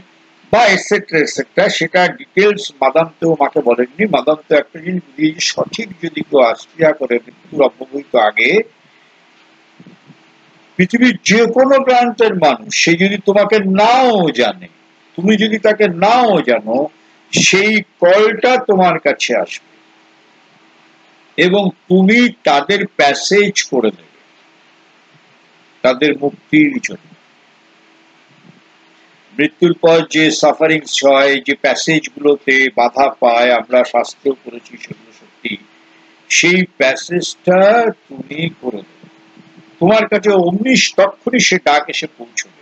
Speaker 1: বা এটসেট্রা এটসেট্রা, সেটা ডিটেলস মাদাম তো মাকে বলেননি। মাদাম তো একটা জিনিস বুঝিয়েছে, সঠিক যদি কেউ আস্পৃহা করে মৃত্যুর অব্যবহিত আগে, পৃথিবীর যে কোনো প্রান্তের মানুষ সে যদি তোমাকে নাও জানে, তুমি যদি তাকে নাও জানো, সেই কলটা তোমার কাছে আসবে এবং তুমি তাদের প্যাসেজ করে দেবে তাদের মুক্তির জন্য। মৃত্যুর পর যে সাফারিংস হয়, যে প্যাসেজ গুলোতে বাধা পায়, আমরা শাস্ত্রেও করেছি সেগুলো সত্যি, সেই প্যাসেজটা তুমি করে দেবে। তোমার কাছে অমনি তক্ষুনি সে ডাক এসে পৌঁছবে।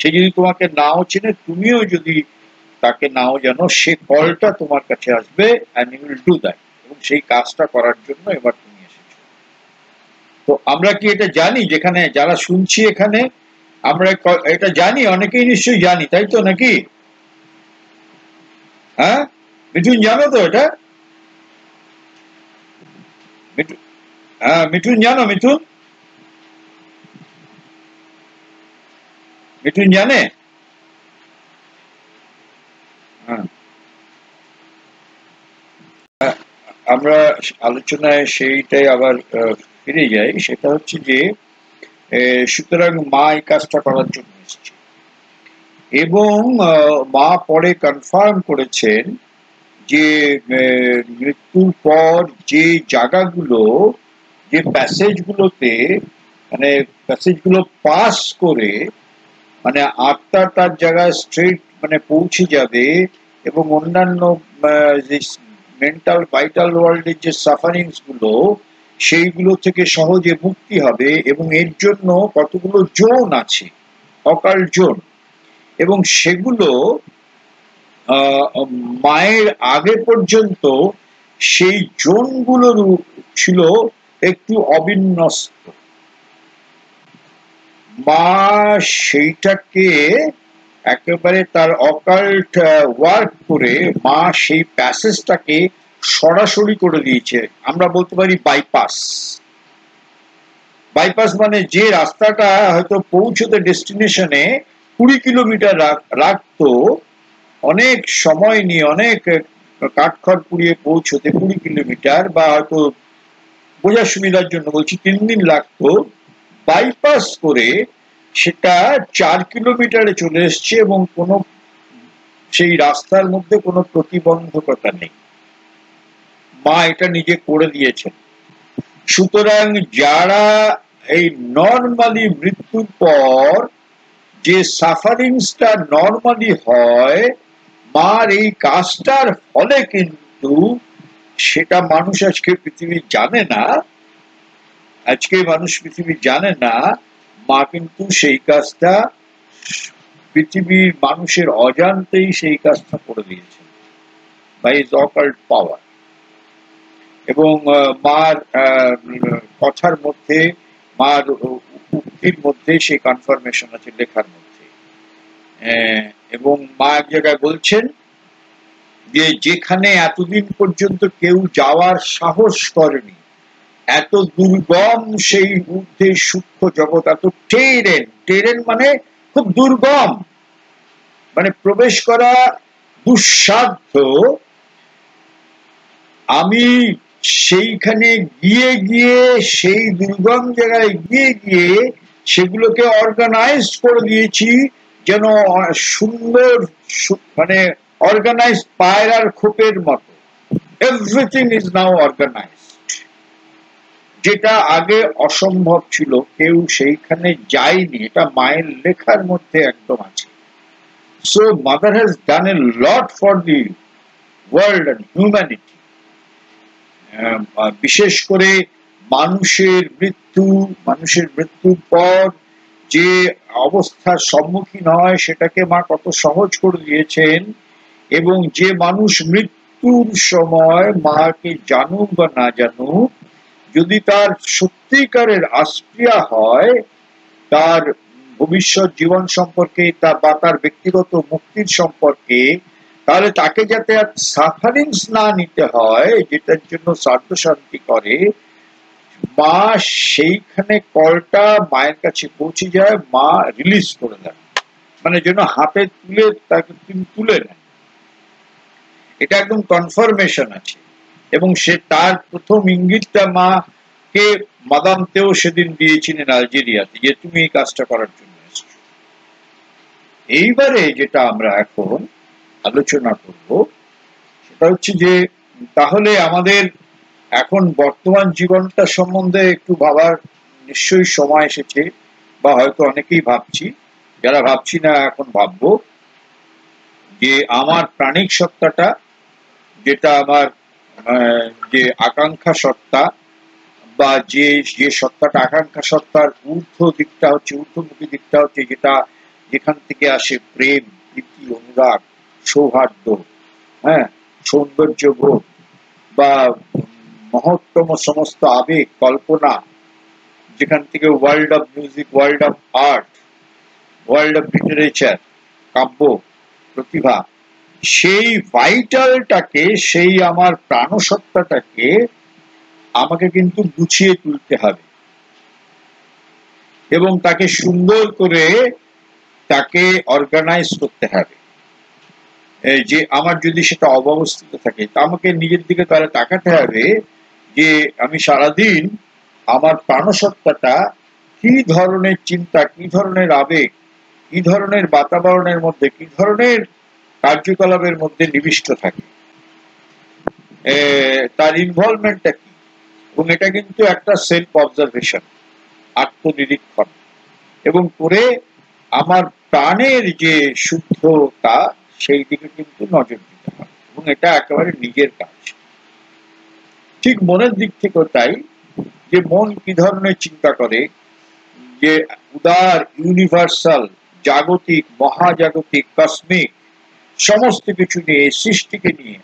Speaker 1: সে যদি তোমাকে নাও চেনে, তুমিও যদি তাকে নাও জানো, সে কলটা তোমার কাছে আসবে and you will do that, এবং সেই কাজটা করার জন্য এবার তুমি এসেছো। তো আমরা কি এটা জানি? যেখানে যারা শুনছি এখানে আমরা এটা জানি, অনেকেই নিশ্চয়ই জানি, তাই তো নাকি? হ্যাঁ মিঠুন, জানো তো এটা? হ্যাঁ মিঠুন, জানো? মিঠুন, মিঠুন জানে? হ্যাঁ, আমরা আলোচনায় সেইটাই আবার ফিরে যাই। সেটা হচ্ছে যে সুতরাং মা এই কাজটা করার জন্য এসেছে, এবং মা পরে কনফার্ম করেছেন যে মৃত্যুর পর যে জায়গাগুলো, যে প্যাসেজগুলোতে, মানে প্যাসেজগুলো পাস করে, মানে আত্মা তার জায়গায় স্ট্রেট মানে পৌঁছে যাবে, এবং অন্যান্য যে মেন্টাল ভাইটাল ওয়ার্ল্ডের যে সাফারিংস গুলো, সেইগুলো থেকে সহজে মুক্তি হবে। এবং এর জন্য কতগুলো জোন আছে, অকাল জোন, এবং সেগুলো মায়ের আগে পর্যন্ত সেই জোনগুলোর ছিল একটু অবিন্যস্ত। মা সেইটাকে একেবারে তার অকাল্ট ওয়ার্ক করে মা সেই প্যাসেজটাকে সরাসরি করে দিয়েছে। আমরা বলতে পারি বাইপাস। বাইপাস মানে যে রাস্তাটা হয়তো পৌঁছতে ডেস্টিনেশনে 20 কিলোমিটার রাখতো, অনেক সময় নিয়ে, অনেক কাঠখড় পুড়িয়ে পৌঁছতে 20 কিলোমিটার, বা হয়তো বোঝার সুবিধার জন্য বলছি 3 দিন লাগতো, বাইপাস করে সেটা 4 কিলোমিটারে চলে এসছে, এবং কোনো সেই রাস্তার মধ্যে কোনো প্রতিবন্ধকতা নেই। মা এটা নিজে করে দিয়েছেন। সুতরাং যারা এই নর্মালি মৃত্যুর পর যে সাফারিংসটা নর্মালি হয়, মার এই কাজটার ফলে কিন্তু সেটা মানুষ আজকে পৃথিবী জানে না, আজকে মানুষ পৃথিবী জানে না, মা কিন্তু সেই কাজটা পৃথিবীর মানুষের অজান্তেই সেই কাজটা করে দিয়েছে বাই হিজ অকাল্ট পাওয়ার। এবং মার কথার মধ্যে, মার উক্তির মধ্যে সেই কনফার্মেশন আছে, লেখার মধ্যে। এবং মা এক জায়গায় বলছেন যে যেখানে এতদিন পর্যন্ত কেউ যাওয়ার সাহস করেনি, এত দুর্গম সেই ঊর্ধ্বে সূক্ষ্ম জগৎ, এত টেরেন, টেরেন মানে খুব দুর্গম, মানে প্রবেশ করা দুঃসাধ্য, আমি সেইখানে গিয়ে গিয়ে সেই দুর্গম জায়গায় গিয়ে গিয়ে সেগুলোকে অর্গানাইজ করে দিয়েছি যেন সুন্দর মানে অর্গানাইজ পায়রার খোপের মতো। এভরিথিং ইজ নাও অর্গানাইজ, যেটা আগে অসম্ভব ছিল, কেউ সেইখানে যায়নি, এটা মায়ের লেখার মধ্যে একদম আছে। So mother has done a lot for the world and humanity. বিশেষ করে মানুষের মৃত্যুর পর যে অবস্থার সম্মুখীন হয় সেটাকে মা কত সহজ করে দিয়েছেন, এবং যে মানুষ মৃত্যুর সময় মাকে জানুক বা না জানুক, যদি তার সত্যিকারের আস্পিয়া হয় তার ভবিষ্যৎ জীবন সম্পর্কে বা তার ব্যক্তিগত মুক্তির সম্পর্কে, তাহলে তাকে যাতে আর সাফারিংস না নিতে হয়, যেটার জন্য শ্রাদ্ধ শান্তি করে, মা সেইখানে কলটা মায়ের কাছে পৌঁছে যায়, মা রিলিজ করে দেন, মানে যেন হাতে তুলে তাকে তুলে নেন। এটা একদম কনফার্মেশন আছে, এবং সে তার প্রথম ইঙ্গিতটা মাকে মাদাম তেও সেদিন দিয়েছিলেন আলজেরিয়াতে, যে তুমি এই কাজটা করার জন্য এসেছো। এইবারে যেটা আমরা এখন আলোচনা করব সেটা হচ্ছে যে তাহলে আমাদের এখন বর্তমান জীবনটা সম্বন্ধে একটু ভাবার নিশ্চয়ই সময় এসেছে, বা হয়তো অনেকেই ভাবছি, যারা ভাবছি না এখন ভাববো, যে আমার প্রাণিক সত্তাটা, যেটা আমার যে আকাঙ্ক্ষা সত্তা, বা যে সত্তাটা আকাঙ্ক্ষা সত্তার ঊর্ধ্বমুখী দিকটা হচ্ছে যেটা, যেখান থেকে আসে প্রেম, প্রীতি, অনুরাগ, সৌহার্দ্য, হ্যাঁ, সৌন্দর্যবোধ, বা মহত্তম সমস্ত আবেগ, কল্পনা, যেখান থেকে world of music, world of art, world of literature, কাব্য, প্রতিভা, সেই ভাইটালটাকে, সেই আমার প্রাণসত্তাটাকে আমাকে কিন্তু গুছিয়ে তুলতে হবে, এবং তাকে সুন্দর করে তাকে অর্গানাইজ করতে হবে। যে আমার যদি সেটা অব্যবস্থিত থাকে, তা আমাকে নিজের দিকে তাহলে তাকাতে হবে যে আমি সারাদিন আমার প্রাণসত্তাটা কি ধরনের চিন্তা, কি ধরনের আবেগ, কি ধরনের বাতাবরণের মধ্যে, কি ধরনের কার্যকলাপের মধ্যে নিবিষ্ট থাকে, তার ইনভলভমেন্টটা কি। এবং এটা কিন্তু একটা সেলফ অবজারভেশন, আত্মনিরীক্ষণ, এবং করে আমার প্রাণের যে শুদ্ধতা সেই দিকে কিন্তু নজর দিতে হবে, এবং এটা একেবারে নিজের কাজ। ঠিক মনের দিক থেকেও তাই, যে মন কি ধরনের চিন্তা করে, যে উদার, ইউনিভার্সাল, জাগতিক, মহাজাগতিক, কসমিক সমস্ত কিছু নিয়ে, সৃষ্টিকে নিয়ে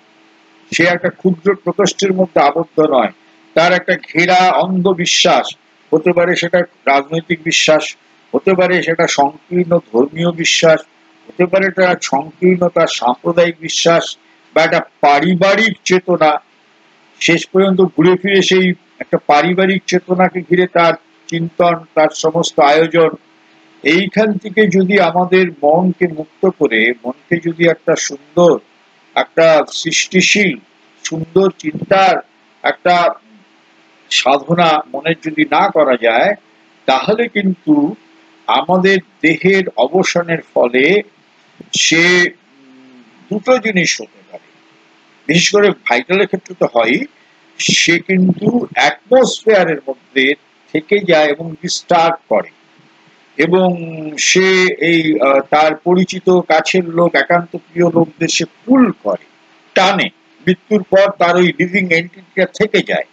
Speaker 1: সে একটা ক্ষুদ্র প্রকোষ্ঠের মধ্যে আবদ্ধ নয়, তার একটা ঘেরা অন্ধ বিশ্বাস, হতে পারে সেটা রাজনৈতিক বিশ্বাস, হতে পারে সেটা সংকীর্ণ ধর্মীয় বিশ্বাস, হতে পারে এটা সংকীর্ণ তার সাম্প্রদায়িক বিশ্বাস, বা একটা পারিবারিক চেতনা। শেষ পর্যন্ত ঘুরে ফিরে সেই একটা পারিবারিক চেতনাকে ঘিরে তার চিন্তন, তার সমস্ত আয়োজন। এইখান থেকে যদি আমাদের মনকে মুক্ত করে, মনকে যদি একটা সুন্দর, একটা সৃষ্টিশীল, সুন্দর চিন্তার একটা সাধনা মনের যদি না করা যায়, তাহলে কিন্তু আমাদের দেহের অবসানের ফলে সে দুটো জিনিস হতে পারে। বিশেষ করে ভাইটালের ক্ষেত্রে তো হয়, সে কিন্তু অ্যাটমসফিয়ারের মধ্যে থেকে যায় এবং ডিস্টার্ব করে, এবং সে এই তার পরিচিত কাছের লোক, একান্ত প্রিয় লোকদের সে পুল করে, টানে। মৃত্যুর পর তার ওই লিভিং এন্টিটিটা থেকে যায়।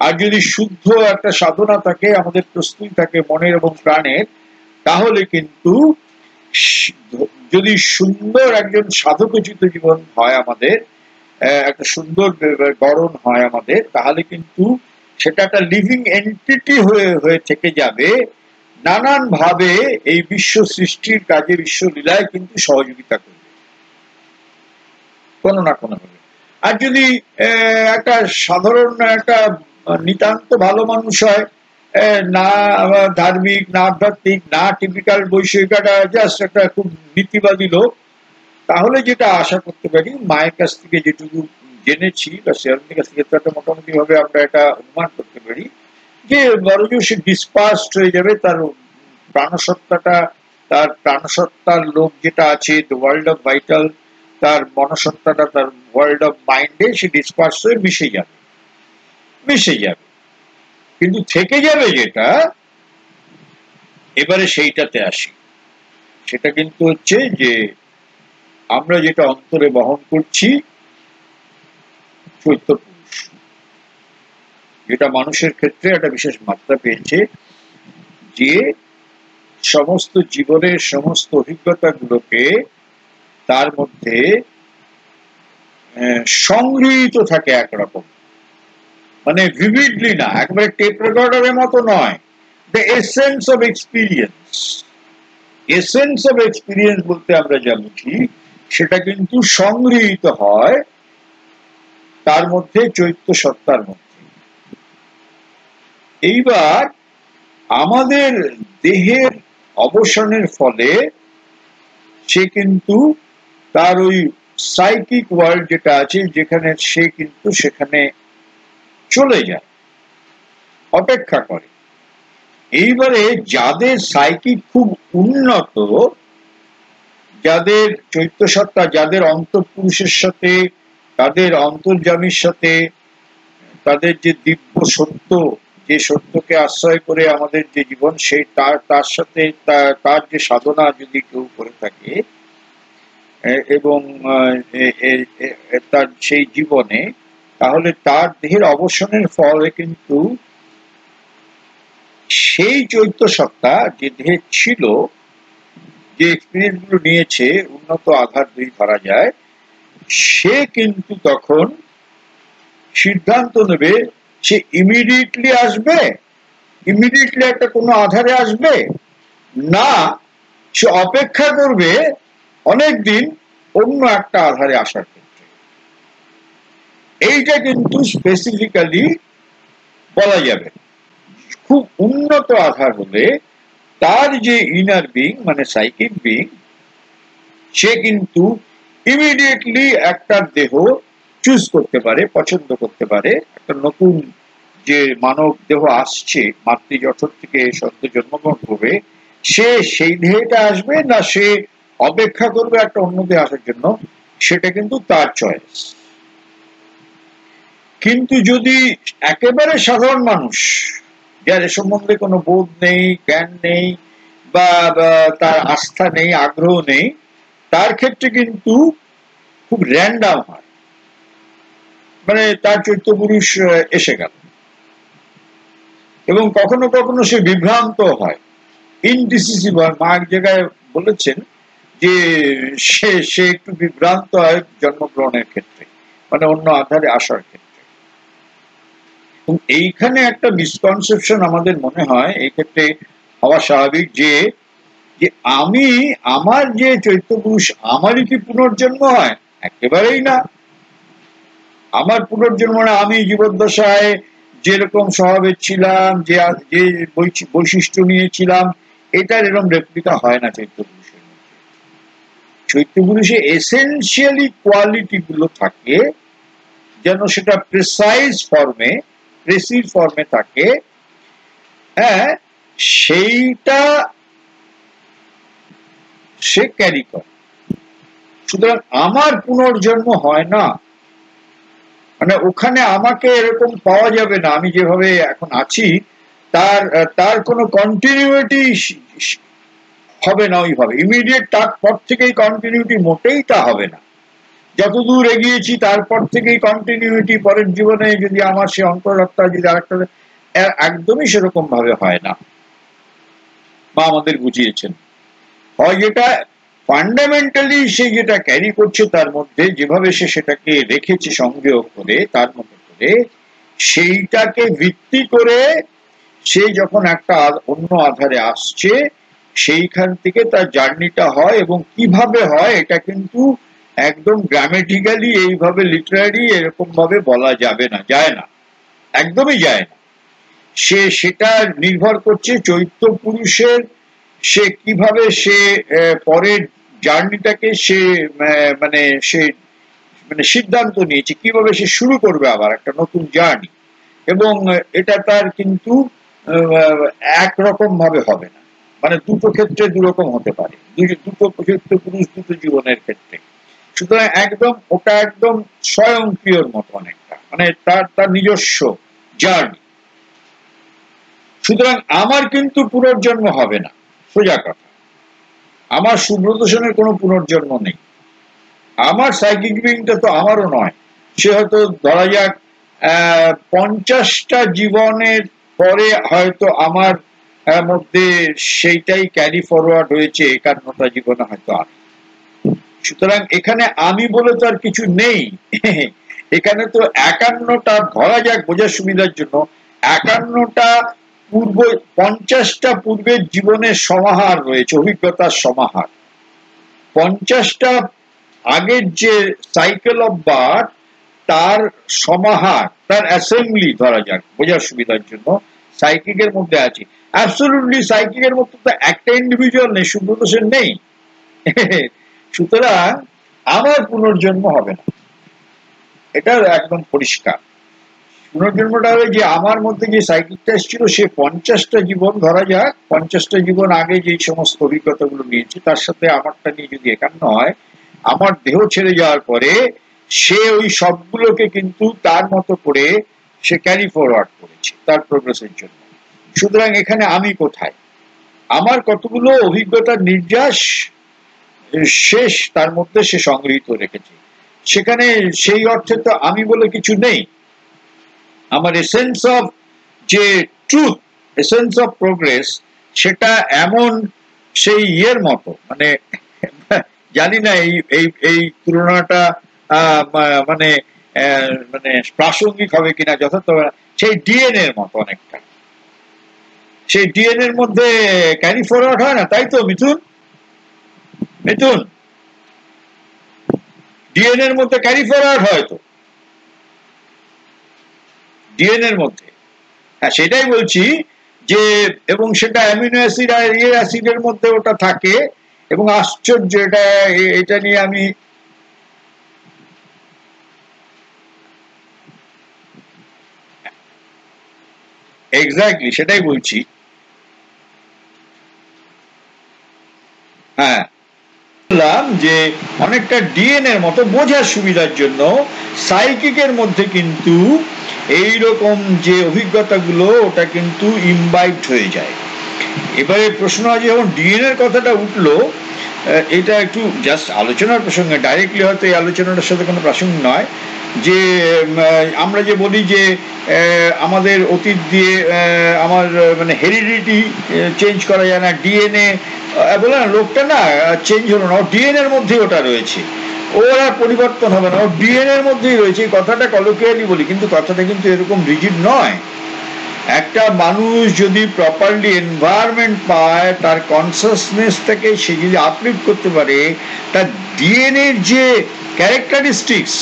Speaker 1: আর যদি শুদ্ধ একটা সাধনা থাকে, আমাদের প্রস্তুতি থাকে মনের এবং প্রাণের, তাহলে কিন্তু যদি সুন্দর একজন সাধকোচিত জীবন হয় আমাদের, একটা সুন্দর গড়ন হয় আমাদের, তাহলে কিন্তু সেটা একটা লিভিং এন্টিটি হয়ে থেকে যাবে, নানান ভাবে এই বিশ্ব সৃষ্টির কাজে, বিশ্ব লীলায় কিন্তু সহযোগিতা করবে কোনো না কোনো ভাবে। আর যদি একটা সাধারণ একটা নিতান্ত ভালো মানুষ হয়, না ধার্মিক, না আধ্যাত্মিক, না টিপিক্যাল বৈষয়িকতা, জাস্ট একটা খুব নীতিবাদী লোক, তাহলে যেটা আশা করতে পারি মায়ের কাছ থেকে যেটুকু জেনেছি বা শেয়ারনির কাছ থেকে একটা মোটামুটি ভাবে আমরা এটা অনুমান করতে পারি যে বড়জোর সে ডিসপার্সড হয়ে যাবে, তার প্রাণসত্তাটা, তার প্রাণসত্তার লোক যেটা আছে ওয়ার্ল্ড অফ ভাইটাল, তার মনসত্তাটা তার ওয়ার্ল্ড অফ মাইন্ডে সে ডিসপার্স হয়ে মিশে যাবে। কিন্তু থেকে যাবে যেটা, এবারে সেইটাতে আসি, সেটা কিন্তু হচ্ছে যে আমরা যেটা অন্তরে বহন করছি চৈত্য পুরুষ, যেটা মানুষের ক্ষেত্রে একটা বিশেষ মাত্রা পেয়েছে, যে সমস্ত জীবনের সমস্ত অভিজ্ঞতাগুলোকে তার মধ্যে সংগৃহীত থাকে একরকম, মানে ভিভিডলি না, একবারে টেপ রেকর্ডারের মতো নয়, the essence of experience. Essence of experience বলতে আমরা যা বুঝি সেটা কিন্তু সংগৃহীত হয় তার মধ্যে, চৈত্য সত্তার মধ্যে। এইবার আমাদের দেহের অবসানের ফলে সে কিন্তু তার ওই সাইকিক ওয়ার্ল্ড যেটা আছে, যেখানে সে কিন্তু সেখানে চলে যায়, অপেক্ষা করে। এইবারে যাদের সাইকিক খুব উন্নত, যাদের চৈত্য সত্তা, যাদের অন্তঃপুরুষের সাথে, তাদের অন্তর্যামীর সাথে, তাদের যে দিব্য সত্য, যে সত্যকে আশ্রয় করে আমাদের যে জীবন, সেই তার সাথে তার যে সাধনা যদি কেউ করে থাকে এবং তার সেই জীবনে, তাহলে তার দেহের অবসানের ফলে কিন্তু সেই চৈত্য সত্তা যে দেহে ছিল, যে এক্সপিরিয়েন্স গুলো নিয়েছে, উন্নত আধার দুই ধরা যায়, সে কিন্তু তখন সিদ্ধান্ত নেবে সে ইমিডিয়েটলি আসবে, ইমিডিয়েটলি একটা কোনো আধারে আসবে, না সে অপেক্ষা করবে অনেকদিন অন্য একটা আধারে আসার ক্ষেত্রে। এইটা কিন্তু স্পেসিফিক্যালি বলা যাবে। খুব উন্নত আধার হলে তার যে ইনার বিং, মানে সাইকিক বিং, সে কিন্তু ইমিডিয়েটলি একটা দেহ চুজ করতে পারে, পছন্দ করতে পারে। একটা নতুন যে মানব দেহ আসছে মাতৃজঠর থেকে সদ্য জন্মগ্রহণ করবে, সে সেই দেহটা আসবে না সে অপেক্ষা করবে একটা অন্য দেহ আসার জন্য, সেটা কিন্তু তার চয়েস। কিন্তু যদি একেবারে সাধারণ মানুষ, যার এ সম্বন্ধে কোনো বোধ নেই, জ্ঞান নেই, বা তার আস্থা নেই, আগ্রহ নেই, তার ক্ষেত্রে কিন্তু খুব র্যান্ডাম হয়, মানে তার চৈত্য পুরুষ এসে গেল, এবং কখনো কখনো সে বিভ্রান্ত হয়, ইনডিসিসিভ হয়। মা এক জায়গায় বলেছেন যে সে একটু বিভ্রান্ত হয় জন্মগ্রহণের ক্ষেত্রে, মানে অন্য আধারে আসার ক্ষেত্রে। এইখানে একটা মিসকনসেপশন আমাদের মনে হয় এই ক্ষেত্রে হওয়া স্বাভাবিক, যে আমি, আমার যে চৈত্য পুরুষ, আমারই কি পুনর্জন্ম হয়? একেবারেই না। আমার পুনর্জন্ম না, আমি জীবদ্দশায় যেরকম স্বভাবের ছিলাম, যে বৈশিষ্ট্য নিয়েছিলাম, এটার এরকম রেপ্লিকা হয় না চৈত্য পুরুষের মধ্যে। চৈত্য পুরুষে এসেনশিয়ালি কোয়ালিটি গুলো থাকে, যেন সেটা প্রেসিভ ফর্মে থাকে, হ্যাঁ, সেইটা সে ক্যারি করে। সুতরাং আমার পুনর্জন্ম হয় না, মানে ওখানে আমাকে এরকম পাওয়া যাবে না, আমি যেভাবে এখন আছি তার কোনো কন্টিনিউটি হবে না ওইভাবে ইমিডিয়েট। তারপর থেকেই কন্টিনিউটি মোটেই তা হবে না। যতদূর এগিয়েছি তারপর থেকেই কন্টিনিউটি পরের জীবনে যদি আমার সে অন্তরাত্মা যদি আরেকটা, একদমই সেরকম ভাবে হয় না। মা আমাদের বুঝিয়েছেন, হয় যেটা ফান্ডামেন্টালি সে যেটা ক্যারি করছে তার মধ্যে, যেভাবে সে সেটাকে রেখেছে সংগ্রহ করে তার মতো করে, সেইটাকে ভিত্তি করে সে যখন একটা অন্য আধারে আসছে, সেইখান থেকে তার জার্নিটা হয়। এবং কিভাবে হয় এটা কিন্তু একদম গ্রামেটিক্যালি, এইভাবে লিটারারি এরকম ভাবে বলা যাবে না, যায় না, একদমই যায় না। সেটা নির্ভর করছে চৈত্য পুরুষের, সে কিভাবে সে পরের জার্নিটাকে সে মানে সে মানে সিদ্ধান্ত নিয়েছে কিভাবে সে শুরু করবে আবার একটা নতুন জার্নি, এবং এটা তার কিন্তু একরকম ভাবে হবে না, মানে দুটো ক্ষেত্রে দুরকম হতে পারে, দুটো ক্ষেত্রে পুরুষ দুটো জীবনের ক্ষেত্রে। সুতরাং একদম ওটা একদম স্বয়ংক্রিয়র মতো অনেকটা, মানে তার তার নিজস্ব জার্নি। সুতরাং আমার কিন্তু পুনর্জন্ম হবে না, সোজা কথা। আমার সুব্রত সেনের কোনো পুনর্জন্ম নেই। আমার সাইকিক বিংটা তো আমারও নয়, সে হয়তো ধরা যাক 50টা জীবনের পরে হয়তো আমার মধ্যে সেইটাই ক্যারি ফরওয়ার্ড হয়েছে 51টা জীবনে হয়তো আমি। সুতরাং এখানে আমি বলে তো আর কিছু নেই, এখানে তো 51টা, ধরা যাক বোঝার সুবিধার জন্য 51টা পূর্ব, 50টা পূর্বের জীবনের সমাহার রয়েছে, অভিজ্ঞতার সমাহার। 50টা আগের যে সাইকেল অফ বার্থ তার সমাহার, তার অ্যাসেম্বলি ধরা যাক বোঝার সুবিধার জন্য সাইকিকের মধ্যে আছে। অ্যাবসলিউটলি সাইকিকের মধ্যে তো একটা ইন্ডিভিজুয়াল নেই, সুব্রত সেন নেই। সুতরাং আমার পুনর্জন্ম হবে না, এটা একদম পরিষ্কার। পুনর্জন্মটা হবে যে আমার মধ্যে যে সাইকিকটা এসেছিল সে 50টা জীবন, ধরা যাক 50টা জীবন আগে যে সমস্ত অভিজ্ঞতাগুলো নিয়েছে তার সাথে আমারটা নিয়ে যদি একান্ন হয়, আমার দেহ ছেড়ে যাওয়ার পরে সে ওই সবগুলোকে কিন্তু তার মতো করে সে ক্যারি ফরওয়ার্ড করেছে তার প্রোগ্রেসের জন্য। সুতরাং এখানে আমি কোথায়? আমার কতগুলো অভিজ্ঞতার নির্যাস শেষ তার মধ্যে সে সংগৃহীত রেখেছে, সেখানে সেই অর্থে তো আমি বলে কিছু নেই। আমার এসেন্স অফ যে ট্রুথ, এসেন্স অফ প্রোগ্রেস, সেটা এমন সেই ইয়ের মতো, মানে জানি না এই এই এই তুলনাটা মানে মানে প্রাসঙ্গিক হবে কিনা, যথার্থ সেই ডিএনএ এর মতো অনেকটা। সেই ডিএনএ এর মধ্যে ক্যারি ফরওয়ার্ড হয় না, তাই তো মিথুন? মিথুন, ডিএনএ এর মধ্যে ক্যারি ফরওয়ার্ড হয় তো, ডিএনএ এর মধ্যে। হ্যাঁ, সেটাই বলছি যে, এবং সেটা অ্যামিনো অ্যাসিড আর ইয়ে অ্যাসিডের মধ্যে ওটা থাকে, এবং আশ্চর্য এটা, এটা নিয়ে আমি এক্স্যাক্টলি সেটাই বলছি। হ্যাঁ, বললাম যে অনেকটা ডিএনএ এর মতো বোঝার সুবিধার জন্য সাইকিকের মধ্যে কিন্তু এইরকম যে অভিজ্ঞতাগুলো ওটা কিন্তু ইমবাইবড হয়ে যায়। এবারে প্রশ্ন আছে, যখন ডিএনএ এর কথাটা উঠলো, এটা একটু জাস্ট আলোচনার প্রসঙ্গে, ডাইরেক্টলি হয়তো এই আলোচনাটার সাথে কোনো প্রসঙ্গ নয়, যে আমরা যে বলি যে আমাদের অতীত দিয়ে আমার মানে হেরিডিটি চেঞ্জ করা যায় না, ডিএনএ বলে না, লোকটা না চেঞ্জ হলো না, ও ডিএনএ এর মধ্যেই ওটা রয়েছে, ওর আর পরিবর্তন হবে না, ও ডিএনএ এর মধ্যেই রয়েছে। এই কথাটা কলোকিয়ালি বলি, কিন্তু কথাটা কিন্তু এরকম রিজিড নয়। একটা মানুষ যদি প্রপারলি এনভায়রনমেন্ট পায়, তার কনসাসনেস থেকে সে যদি আপলিফ্ট করতে পারে, তার ডিএনএ এর যে ক্যারেক্টারিস্টিক্স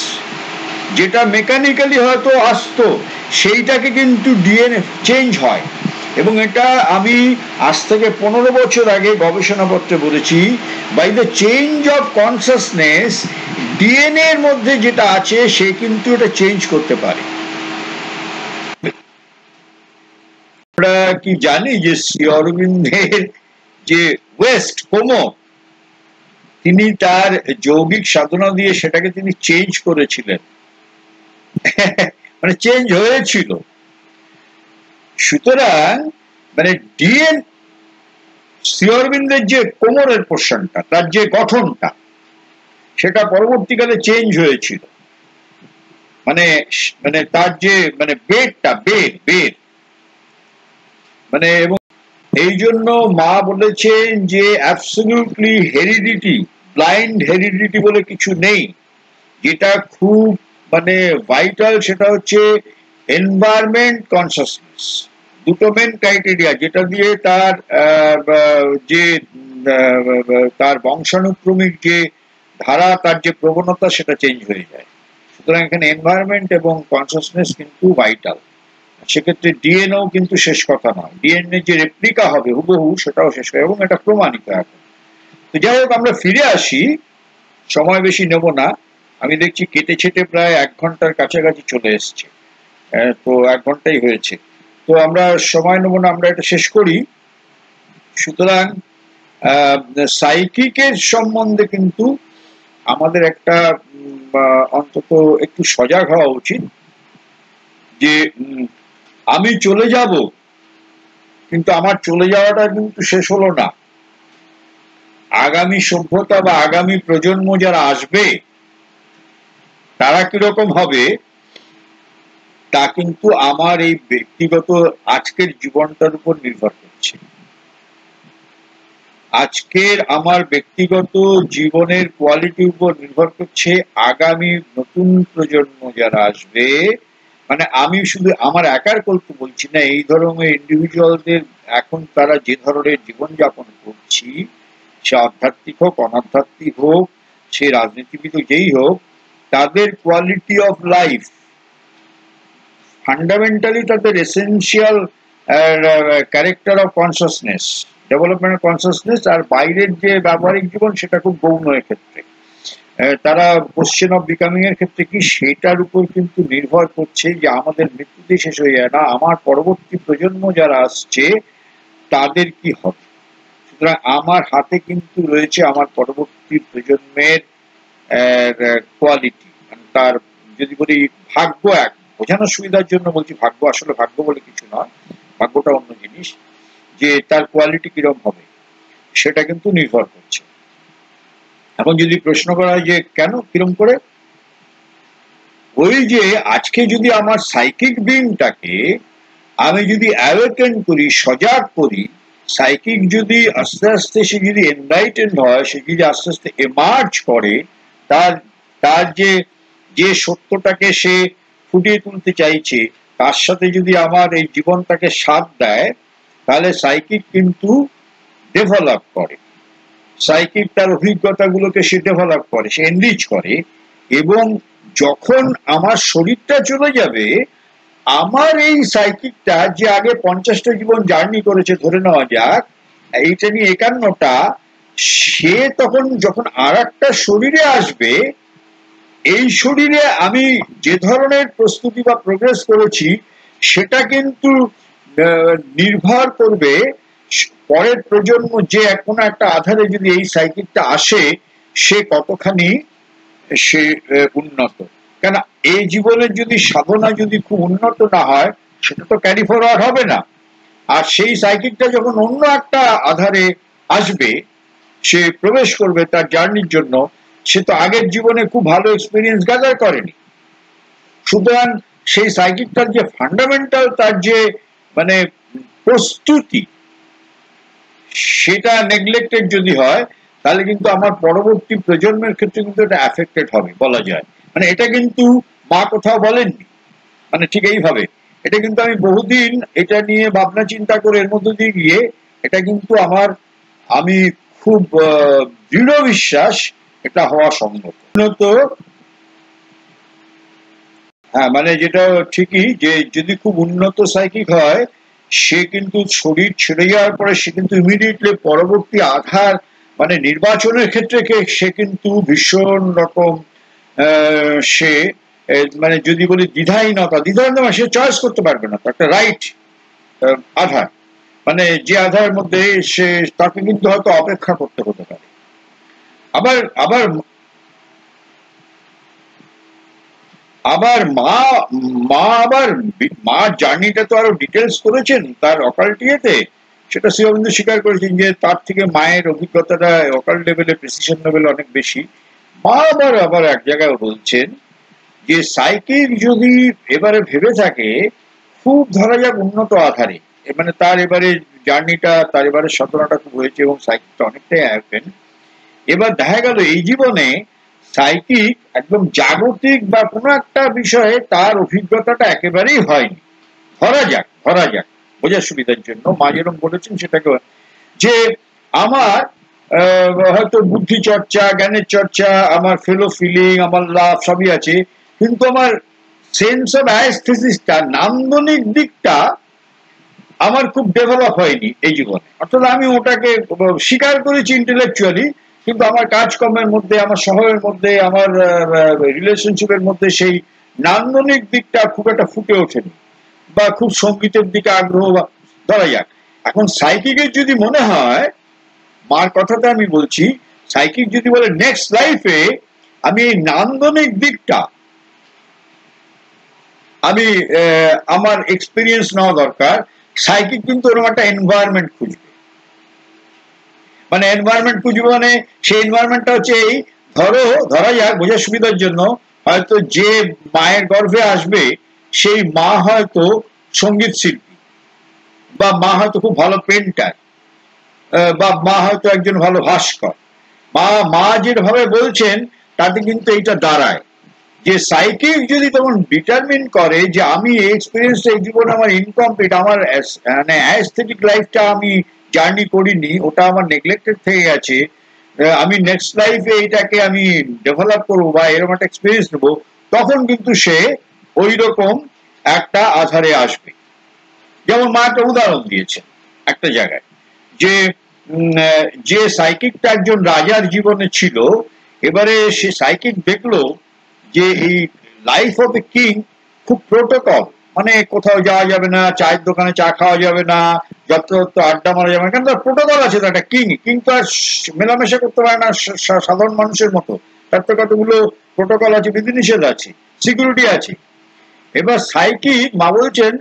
Speaker 1: যেটা মেকানিক্যালি হয়তো আসতো, সেইটাকে কিন্তু ডিএনএ চেঞ্জ হয়। এবং এটা আমি আজ থেকে 15 বছর আগে গবেষণাপত্রে বলেছি, by the change of consciousness DNA এর মধ্যে যেটা আছে সে কিন্তু এটা চেঞ্জ করতে পারে। আমরা কি জানি যে শ্রী অরবিন্দের যে ওয়েস্ট কোমর, তিনি তার যৌগিক সাধনা দিয়ে সেটাকে তিনি চেঞ্জ করেছিলেন, মানে চেঞ্জ হয়েছিল। সুতরাং মানে ডিএন, শ্রী অরবিন্দের যে কোমরের পোর্শনটা, তার যে গঠনটা, সেটা পরবর্তীকালে চেঞ্জ হয়েছিল, মানে মানে তার যে মানে বেডটা, বেড মানে, এবং এই জন্য মা বলেছেন যে অ্যাবসলিউটলি হেরিডিটি, ব্লাইন্ড হেরিডিটি বলে কিছু নেই। যেটা খুব মানে ভাইটাল সেটা হচ্ছে এনভায়রনমেন্ট কনসাসনেস, দুটো মেন ক্রাইটেরিয়া, যেটা দিয়ে তার যে তার বংশানুক্রমিক যে ধারা, তার যে প্রবণতা, সেটা চেঞ্জ হয়ে যায়। সুতরাং এখানে এনভায়রনমেন্ট এবং কনসাসনেস কিন্তু ভাইটাল। সেক্ষেত্রে ডিএনএও কিন্তু শেষ কথা নয়, ডিএনএ যে রেপ্লিকা হবে হুবহু সেটাও শেষ হয়, এবং এটা প্রমাণিত এখন। তো যাই হোক, আমরা ফিরে আসি, সময় বেশি নেব না। আমি দেখছি কেটে ছেটে প্রায় 1 ঘন্টার কাছাকাছি চলে এসছে। তো 1 ঘন্টাই হয়েছে। তো আমরা সময় নেব না, আমরা এটা শেষ করি। সুতরাং সাইকিকের সম্বন্ধে কিন্তু আমাদের একটা অন্তত একটু সজাগ হওয়া উচিত যে আমি চলে যাব, কিন্তু আমার চলে যাওয়াটা কিন্তু শেষ হলো না। আগামী সভ্যতা বা আগামী প্রজন্ম যারা আসবে তারা কিরকম হবে তা কিন্তু আমার এই ব্যক্তিগত আজকের জীবনটার উপর নির্ভর করছে। আজকের আমার ব্যক্তিগত জীবনের কোয়ালিটির উপর নির্ভর করছে আগামী নতুন প্রজন্ম যারা আসবে। মানে আমি শুধু আমার একার গল্প বলছি না, এই ধরনের ইন্ডিভিজুয়ালদের এখন তারা যে ধরনের জীবনযাপন করছি, সে আধ্যাত্মিক হোক অনাধ্যাত্মিক হোক, সে রাজনীতিবিদ যেই হোক, তাদের কোয়ালিটি অফ লাইফ ফান্ডামেন্টালি তাদের essential character of consciousness, development consciousness, আর বাইরের যে ব্যবহারিক জীবন সেটা খুব গৌণ ক্ষেত্রে তারা কোশ্চেন অফ বিকামিং এর ক্ষেত্রে কি, সেটার উপর কিন্তু নির্ভর করছে যে আমাদের মৃত্যুতে শেষ হয়ে যায় না, আমার পরবর্তী প্রজন্ম যারা আসছে তাদের কি হবে। সুতরাং আমার হাতে কিন্তু রয়েছে আমার পরবর্তী প্রজন্মের কোয়ালিটি, মানে তার যদি বলি ভাগ্য, এক বোঝানোর সুবিধার জন্য বলছি ভাগ্য, আসলে ভাগ্য বলে কিছু নয়, ভাগ্যটা অন্য জিনিস, যে তার কোয়ালিটি কিরকম হবে সেটা কিন্তু নির্ভর করছে। এখন যদি প্রশ্ন করা হয় যে কেন কিরম করে, ওই যে আজকে যদি আমার সাইকিক বিংটাকে আমি যদি অ্যাওয়েকেন করি, সজাগ করি, সাইকিক যদি আস্তে আস্তে সে যদি এনলাইটেন হয়, সে যদি আস্তে আস্তে এমার্জ করে, তার তার যে যে সত্যটাকে সে ফুটিয়ে তুলতে চাইছে তার সাথে যদি আমার এই জীবনটাকে সাথ দেয়, তাহলে সাইকিক কিন্তু ডেভেলপ করে, সাইকিক তার অভিজ্ঞতাগুলোকে সে ডেভেলপ করে, সে এনরিচ করে। এবং যখন আমার শরীরটা চলে যাবে, আমার এই সাইকিকটা যে আগে 50টা জীবন জার্নি করেছে ধরে নেওয়া যাক, এইটা নিয়ে 51টা, সে তখন যখন আর একটা শরীরে আসবে, এই শরীরে আমি যে ধরনের প্রস্তুতি বা প্রোগ্রেস করেছি সেটা কিন্তু নির্ভর করবে পরের প্রজন্ম যে কোনো একটা আধারে যদি এই সাইকিকটা আসে সে কতখানি সে উন্নত। কেন এই জীবনের যদি সাধনা যদি খুব উন্নত না হয় সেটা তো ক্যারি ফরওয়ার্ড হবে না। আর সেই সাইকিকটা যখন অন্য একটা আধারে আসবে, সে প্রবেশ করবে তার জার্নির জন্য, সে তো আগের জীবনে খুব ভালো এক্সপিরিয়েন্স গ্যাদার করেনি। সুতরাং সেই সাইকিকটার যে ফান্ডামেন্টাল তার যে মানে প্রস্তুতি, সেটা নেগলেক্টেড যদি হয় তাহলে কিন্তু আমার পরবর্তী প্রজন্মের ক্ষেত্রে কিন্তু এটা অ্যাফেক্টেড হবে বলা যায়। মানে এটা কিন্তু মা কোথাও বলেননি, মানে ঠিক এইভাবে এটা কিন্তু আমি বহুদিন এটা নিয়ে ভাবনা চিন্তা করে এর মধ্যে দিয়ে গিয়ে এটা কিন্তু আমি খুব দৃঢ় বিশ্বাস এটা হওয়া সম্ভব। তো হ্যাঁ, মানে যেটা ঠিকই যে যদি খুব উন্নত সাইকিক হয়, সে কিন্তু শরীর ছেড়ে যাওয়ার পরে সে কিন্তু ইমিডিয়েটলি পরবর্তী আধার মানে নির্বাচনের ক্ষেত্রে সে কিন্তু ভীষণ রকম সে মানে যদি বলি দ্বিধাহীনতা সে চয়েস করতে পারবে না, একটা রাইট আধার, মানে যে আধারের মধ্যে সে তাকে কিন্তু হয়তো অপেক্ষা করতে হতে পারে। আবার আবার আবার মা মা আবার মার জার্নিটা তো আরো ডিটেলস করেছেন তার অকাল্টিয়েতে, সেটা শিববিন্দু স্বীকার করেছেন যে তার থেকে মায়ের অভিজ্ঞতাটা অকাল লেভেলে প্রেসিশন লেভেলে অনেক বেশি। মা আবার এক জায়গায় বলছেন যে সাইকিক যদি এবারে ভেবে থাকে খুব ধরা যাক উন্নত আধারে, মানে তার এবারে জার্নিটা তার এবারে সাধনাটা খুব হয়েছে এবং সাইকিকটা অনেকটাই অ্যাপেন, এবার দেখা গেল এই জীবনে সাইকিক একদম জাগতিক বা কোনো একটা বিষয়ে তার অভিজ্ঞতাটা একেবারেই হয়নি। ধরা যাক বোঝার সুবিধার জন্য মা যেরকম বলেছেন সেটাকে, যে আমার হয়তো বুদ্ধি চর্চা, জ্ঞানের চর্চা, আমার ফেলো ফিলিং, আমার লাভ সবই আছে, কিন্তু আমার সেন্স অফ অ্যাস্থেসিসটা, নান্দনিক দিকটা আমার খুব ডেভেলপ হয়নি এই জীবনে। অর্থাৎ আমি ওটাকে স্বীকার করেছি ইন্টেলেকচুয়ালি, কিন্তু আমার কাজকর্মের মধ্যে, আমার শহরের মধ্যে, আমার রিলেশনশিপের মধ্যে সেই নান্দনিক দিকটা খুব একটা ফুটে ওঠেনি, বা খুব সঙ্গীতের দিকে আগ্রহ ধরা যাক। এখন সাইকিকের যদি মনে হয়, মার কথাটা আমি বলছি, সাইকিক যদি বলে নেক্সট লাইফে আমি এই নান্দনিক দিকটা আমি আমার এক্সপিরিয়েন্স নেওয়া দরকার, সাইকিক কিন্তু ওরকম একটা এনভায়রনমেন্ট খুঁজবে। মানে এনভায়রনমেন্ট খুঁজবে মানে সেই এনভায়রনমেন্টটা হচ্ছে এই, ধরা যাক বোঝার সুবিধার জন্য, হয়তো যে মায়ের গর্ভে আসবে সেই মা হয়তো সঙ্গীত শিল্পী, বা মা হয়তো খুব ভালো পেন্টার, বা মা হয়তো একজন ভালো ভাস্কর। মা যেভাবে বলছেন তাতে কিন্তু এইটা দাঁড়ায় যে সাইকিক যদি তখন ডিটারমিন করে যে আমি এই এক্সপিরিয়েন্সটা এই জীবনে আমার ইনকমপ্লিট, আমার মানে অ্যাস্থেটিক লাইফটা আমি জার্নি করিনি, ওটা আমার নেগলেক্টেড থেকে গেছে, আমি নেক্সট লাইফে এইটাকে আমি ডেভেলপ করবো বা এরকম একটা এক্সপিরিয়েন্স নেবো, তখন কিন্তু সে ওই রকম একটা আধারে আসবে। যেমন মা একটা উদাহরণ দিয়েছেন একটা জায়গায়, যে যে সাইকিকটা একজন রাজার জীবনে ছিল, এবারে সে সাইকিক দেখলো যে এই লাইফ অফ এ কিং খুব প্রোটোকল, মানে কোথাও যাওয়া যাবে না, চায়ের দোকানে চা খাওয়া যাবে না, যত্রতত্র আড্ডা মারা যাবে না, কারণ তার প্রোটোকল আছে। তো একটা কিং তো আর মেলামেশা করতে পারে না সাধারণ মানুষের মতো, তার তো কতগুলো প্রোটোকল আছে, বিধিনিষেধ আছে, সিকিউরিটি আছে। এবার সাইকিক মা বলছেন,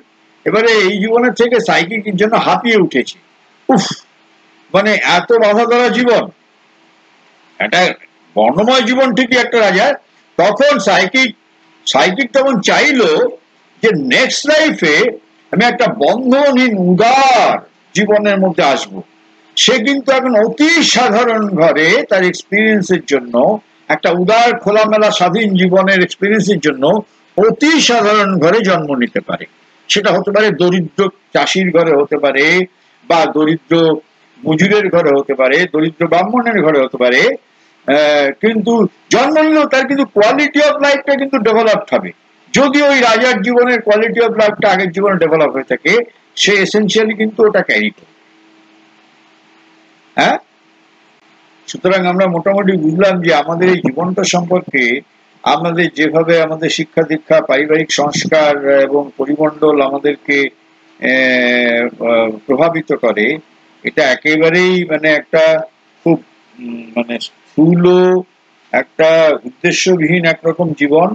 Speaker 1: এবারে এই জীবনের থেকে সাইকিকের জন্য হাঁপিয়ে উঠেছে। উফ, মানে এত বাধা ধরা জীবন, একটা বর্ণময় জীবন ঠিকই একটা রাজার, তখন সাইকিক তখন চাইলো যে নেক্সট লাইফে আমি একটা বন্ধনহীন উদার জীবনের মধ্যে আসব। সে কিন্তু এখন অতি সাধারণ ঘরে তার এক্সপিরিয়েন্সের জন্য, একটা উদার খোলামেলা স্বাধীন জীবনের এক্সপিরিয়েন্সের জন্য অতি সাধারণ ঘরে জন্ম নিতে পারে। সেটা হতে পারে দরিদ্র চাষির ঘরে হতে পারে, বা দরিদ্র মজুরের ঘরে হতে পারে, দরিদ্র ব্রাহ্মণের ঘরে হতে পারে, কিন্তু জন্ম নিলেও তার কিন্তু কোয়ালিটি অফ লাইফটা কিন্তু ডেভেলপড হবে। যদি ওই রাজার জীবনের কোয়ালিটি অফ লাইফটা আগের জীবনে ডেভেলপ হয়ে থাকে, সে এসেনশিয়ালি কিন্তু ওটা ক্যারি করে। হ্যাঁ, সুতরাং আমরা মোটামুটি বুঝলাম যে আমাদের এই জীবনটা সম্পর্কে আমাদের যেভাবে আমাদের শিক্ষা দীক্ষা, পারিবারিক সংস্কার এবং পরিমণ্ডল আমাদেরকে প্রভাবিত করে, এটা একেবারেই মানে একটা খুব মানে স্থূল একটা উদ্দেশ্যবিহীন একরকম জীবন।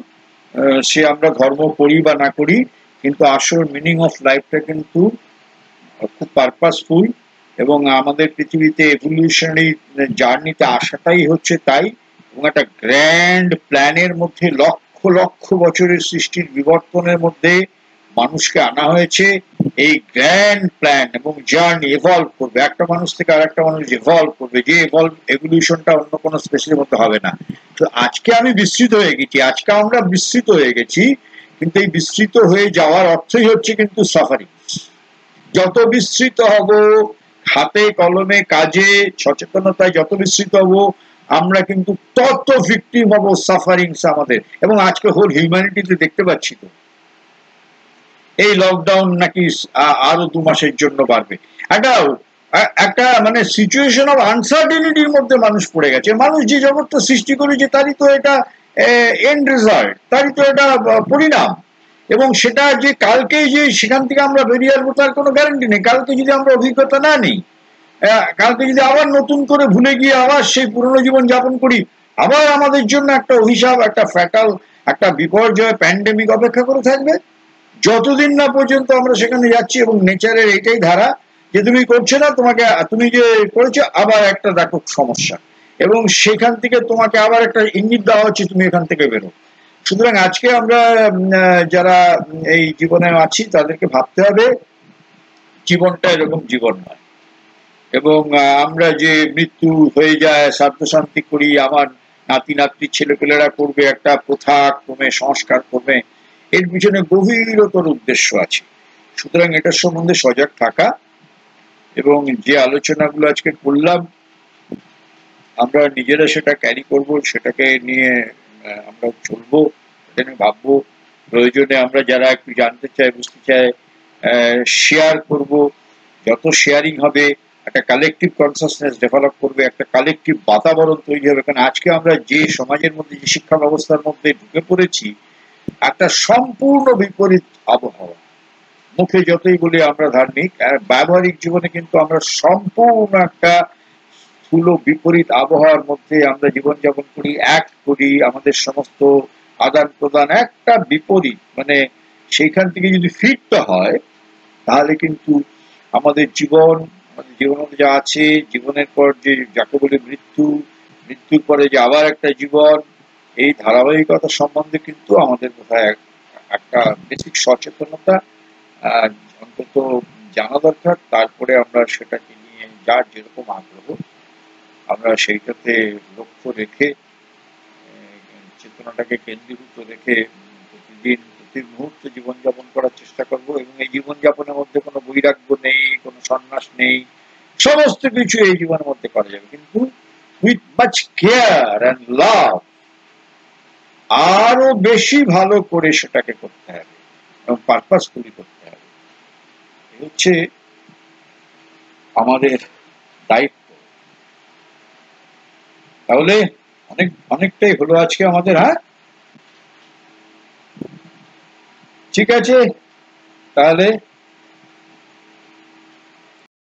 Speaker 1: সে আমরা ধর্ম করি বা না করি, কিন্তু আসল মিনিং অফ লাইফটা কিন্তু খুব পারপাসফুল, এবং আমাদের পৃথিবীতে এভলিউশনারি জার্নিতে আসাটাই হচ্ছে তাই। এবং একটা গ্র্যান্ড প্ল্যানের মধ্যে লক্ষ লক্ষ বছরের সৃষ্টির বিবর্তনের মধ্যে মানুষকে আনা হয়েছে। এই গ্র্যান্ড প্ল্যান এবং জার্নি এভলভ করবে, একটা মানুষ থেকে আর একটা মানুষ এভলভ করবে, যে এভলিউশনটা অন্য কোনো স্পেসির মধ্যে হবে না। তো আজকে আমি বিস্মৃত হয়ে গেছি, আজকে আমরা বিস্মৃত হয়ে গেছি, কিন্তু এই বিস্মৃত হয়ে যাওয়ার অর্থই হচ্ছে কিন্তু সাফারিং। যত বিস্তৃত হব হাতে কলমে কাজে সচেতনতায়, যত বিস্তৃত হব আমরা কিন্তু তত ভিকটিম হব সাফারিংস আমাদের। এবং আজকে হোল হিউম্যানিটিতে দেখতে পাচ্ছি তো এই লকডাউন নাকি আরো 2 মাসের জন্য বাড়বে। একটা মানে সিচুয়েশন অফ আনসার্টেনিটির মধ্যে মানুষ পড়ে গেছে। মানুষ যে জগৎটা সৃষ্টি করেছে তারই তো এটা এন্ড রেজাল্ট, তারই তো এটা পরিণাম। এবং সেটা যে কালকে যে সেখান থেকে আমরা বেরিয়ে আসবো তার কোনো গ্যারান্টি নেই। কালকে যদি আমরা অভিজ্ঞতা না নিই, কালকে যদি আবার নতুন করে ভুলে গিয়ে আবার সেই পুরনো জীবন যাপন করি, আবার আমাদের জন্য একটা অভিশাপ, একটা ফ্যাটাল, একটা বিপর্যয় প্যান্ডেমিক অপেক্ষা করে থাকবে, যতদিন না পর্যন্ত আমরা সেখানে যাচ্ছি। এবং নেচারের এইটাই ধারা যে তুমি করছো না, তোমাকে তুমি যে করেছো আবার একটা দেখো সমস্যা, এবং সেখান থেকে তোমাকে আবার একটা ইঙ্গিত দেওয়া হচ্ছে তুমি এখান থেকে বেরো। সুতরাং আজকে আমরা যারা এই জীবনে আছি তাদেরকে ভাবতে হবে জীবনটা এরকম জীবন নয়। এবং আমরা যে মৃত্যু হয়ে যায় শ্রাদ্ধ শান্তি করি, আমার নাতি নাতনি ছেলেপেলেরা করবে একটা প্রথা ক্রমে, সংস্কার ক্রমে, এর পিছনে গভীরতর উদ্দেশ্য আছে। সুতরাং এটার সম্বন্ধে সজাগ থাকা, এবং যে আলোচনাগুলো আজকে করলাম আমরা নিজেরা সেটা ক্যারি করব, সেটাকে নিয়ে আমরা চলবো, এটা নিয়ে ভাববো। প্রয়োজনে আমরা যারা একটু জানতে চাই, বুঝতে চাই, শেয়ার করব। যত শেয়ারিং হবে একটা কালেকটিভ কনসাসনেস ডেভেলপ করবে, একটা কালেকটিভ বাতাবরণ তৈরি হবে। কারণ আজকে আমরা যে সমাজের মধ্যে, যে শিক্ষা ব্যবস্থার মধ্যে ঢুকে পড়েছি, একটা সম্পূর্ণ বিপরীত আবহাওয়া। মুখে যতই বলি আমরা ধার্মিক, আর ব্যবহারিক জীবনে কিন্তু আমরা সম্পূর্ণ একটা স্থূল বিপরীত আবহাওয়ার মধ্যে আমরা জীবনযাপন করি, অ্যাক্ট করি, আমাদের সমস্ত আদান প্রদান একটা বিপরীত। মানে সেইখান থেকে যদি ফিরতে হয়, তাহলে কিন্তু আমাদের জীবন, আমাদের জীবনের মধ্যে যা আছে, জীবনের পর যে যাকে বলে মৃত্যু, মৃত্যুর পরে যে আবার একটা জীবন, এই ধারাবাহিকতা সম্বন্ধে কিন্তু আমাদের কোথায় একটা বেসিক সচেতনতা অন্তত জানা দরকার। তারপরে আমরা সেটাকে নিয়ে যার যেরকম আগ্রহ, আমরা সেইটাতে লক্ষ্য রেখে, চেতনাটাকে কেন্দ্রীভূত রেখে প্রতিদিন প্রতি মুহূর্তে জীবনযাপন করার চেষ্টা করব। এবং এই জীবনযাপনের মধ্যে কোনো বৈরাগ্য নেই, কোনো সন্ন্যাস নেই, সমস্ত কিছু এই জীবনের মধ্যে করা যাবে, কিন্তু with much care and love. আরো বেশি ভালো করে সেটাকে করতে হবে এবং পারপাসফুলি করতে হবে। এই হচ্ছে আমাদের দায়িত্ব। তাহলে অনেকটাই হলো আজকে আমাদের। হ্যাঁ, ঠিক আছে, তাহলে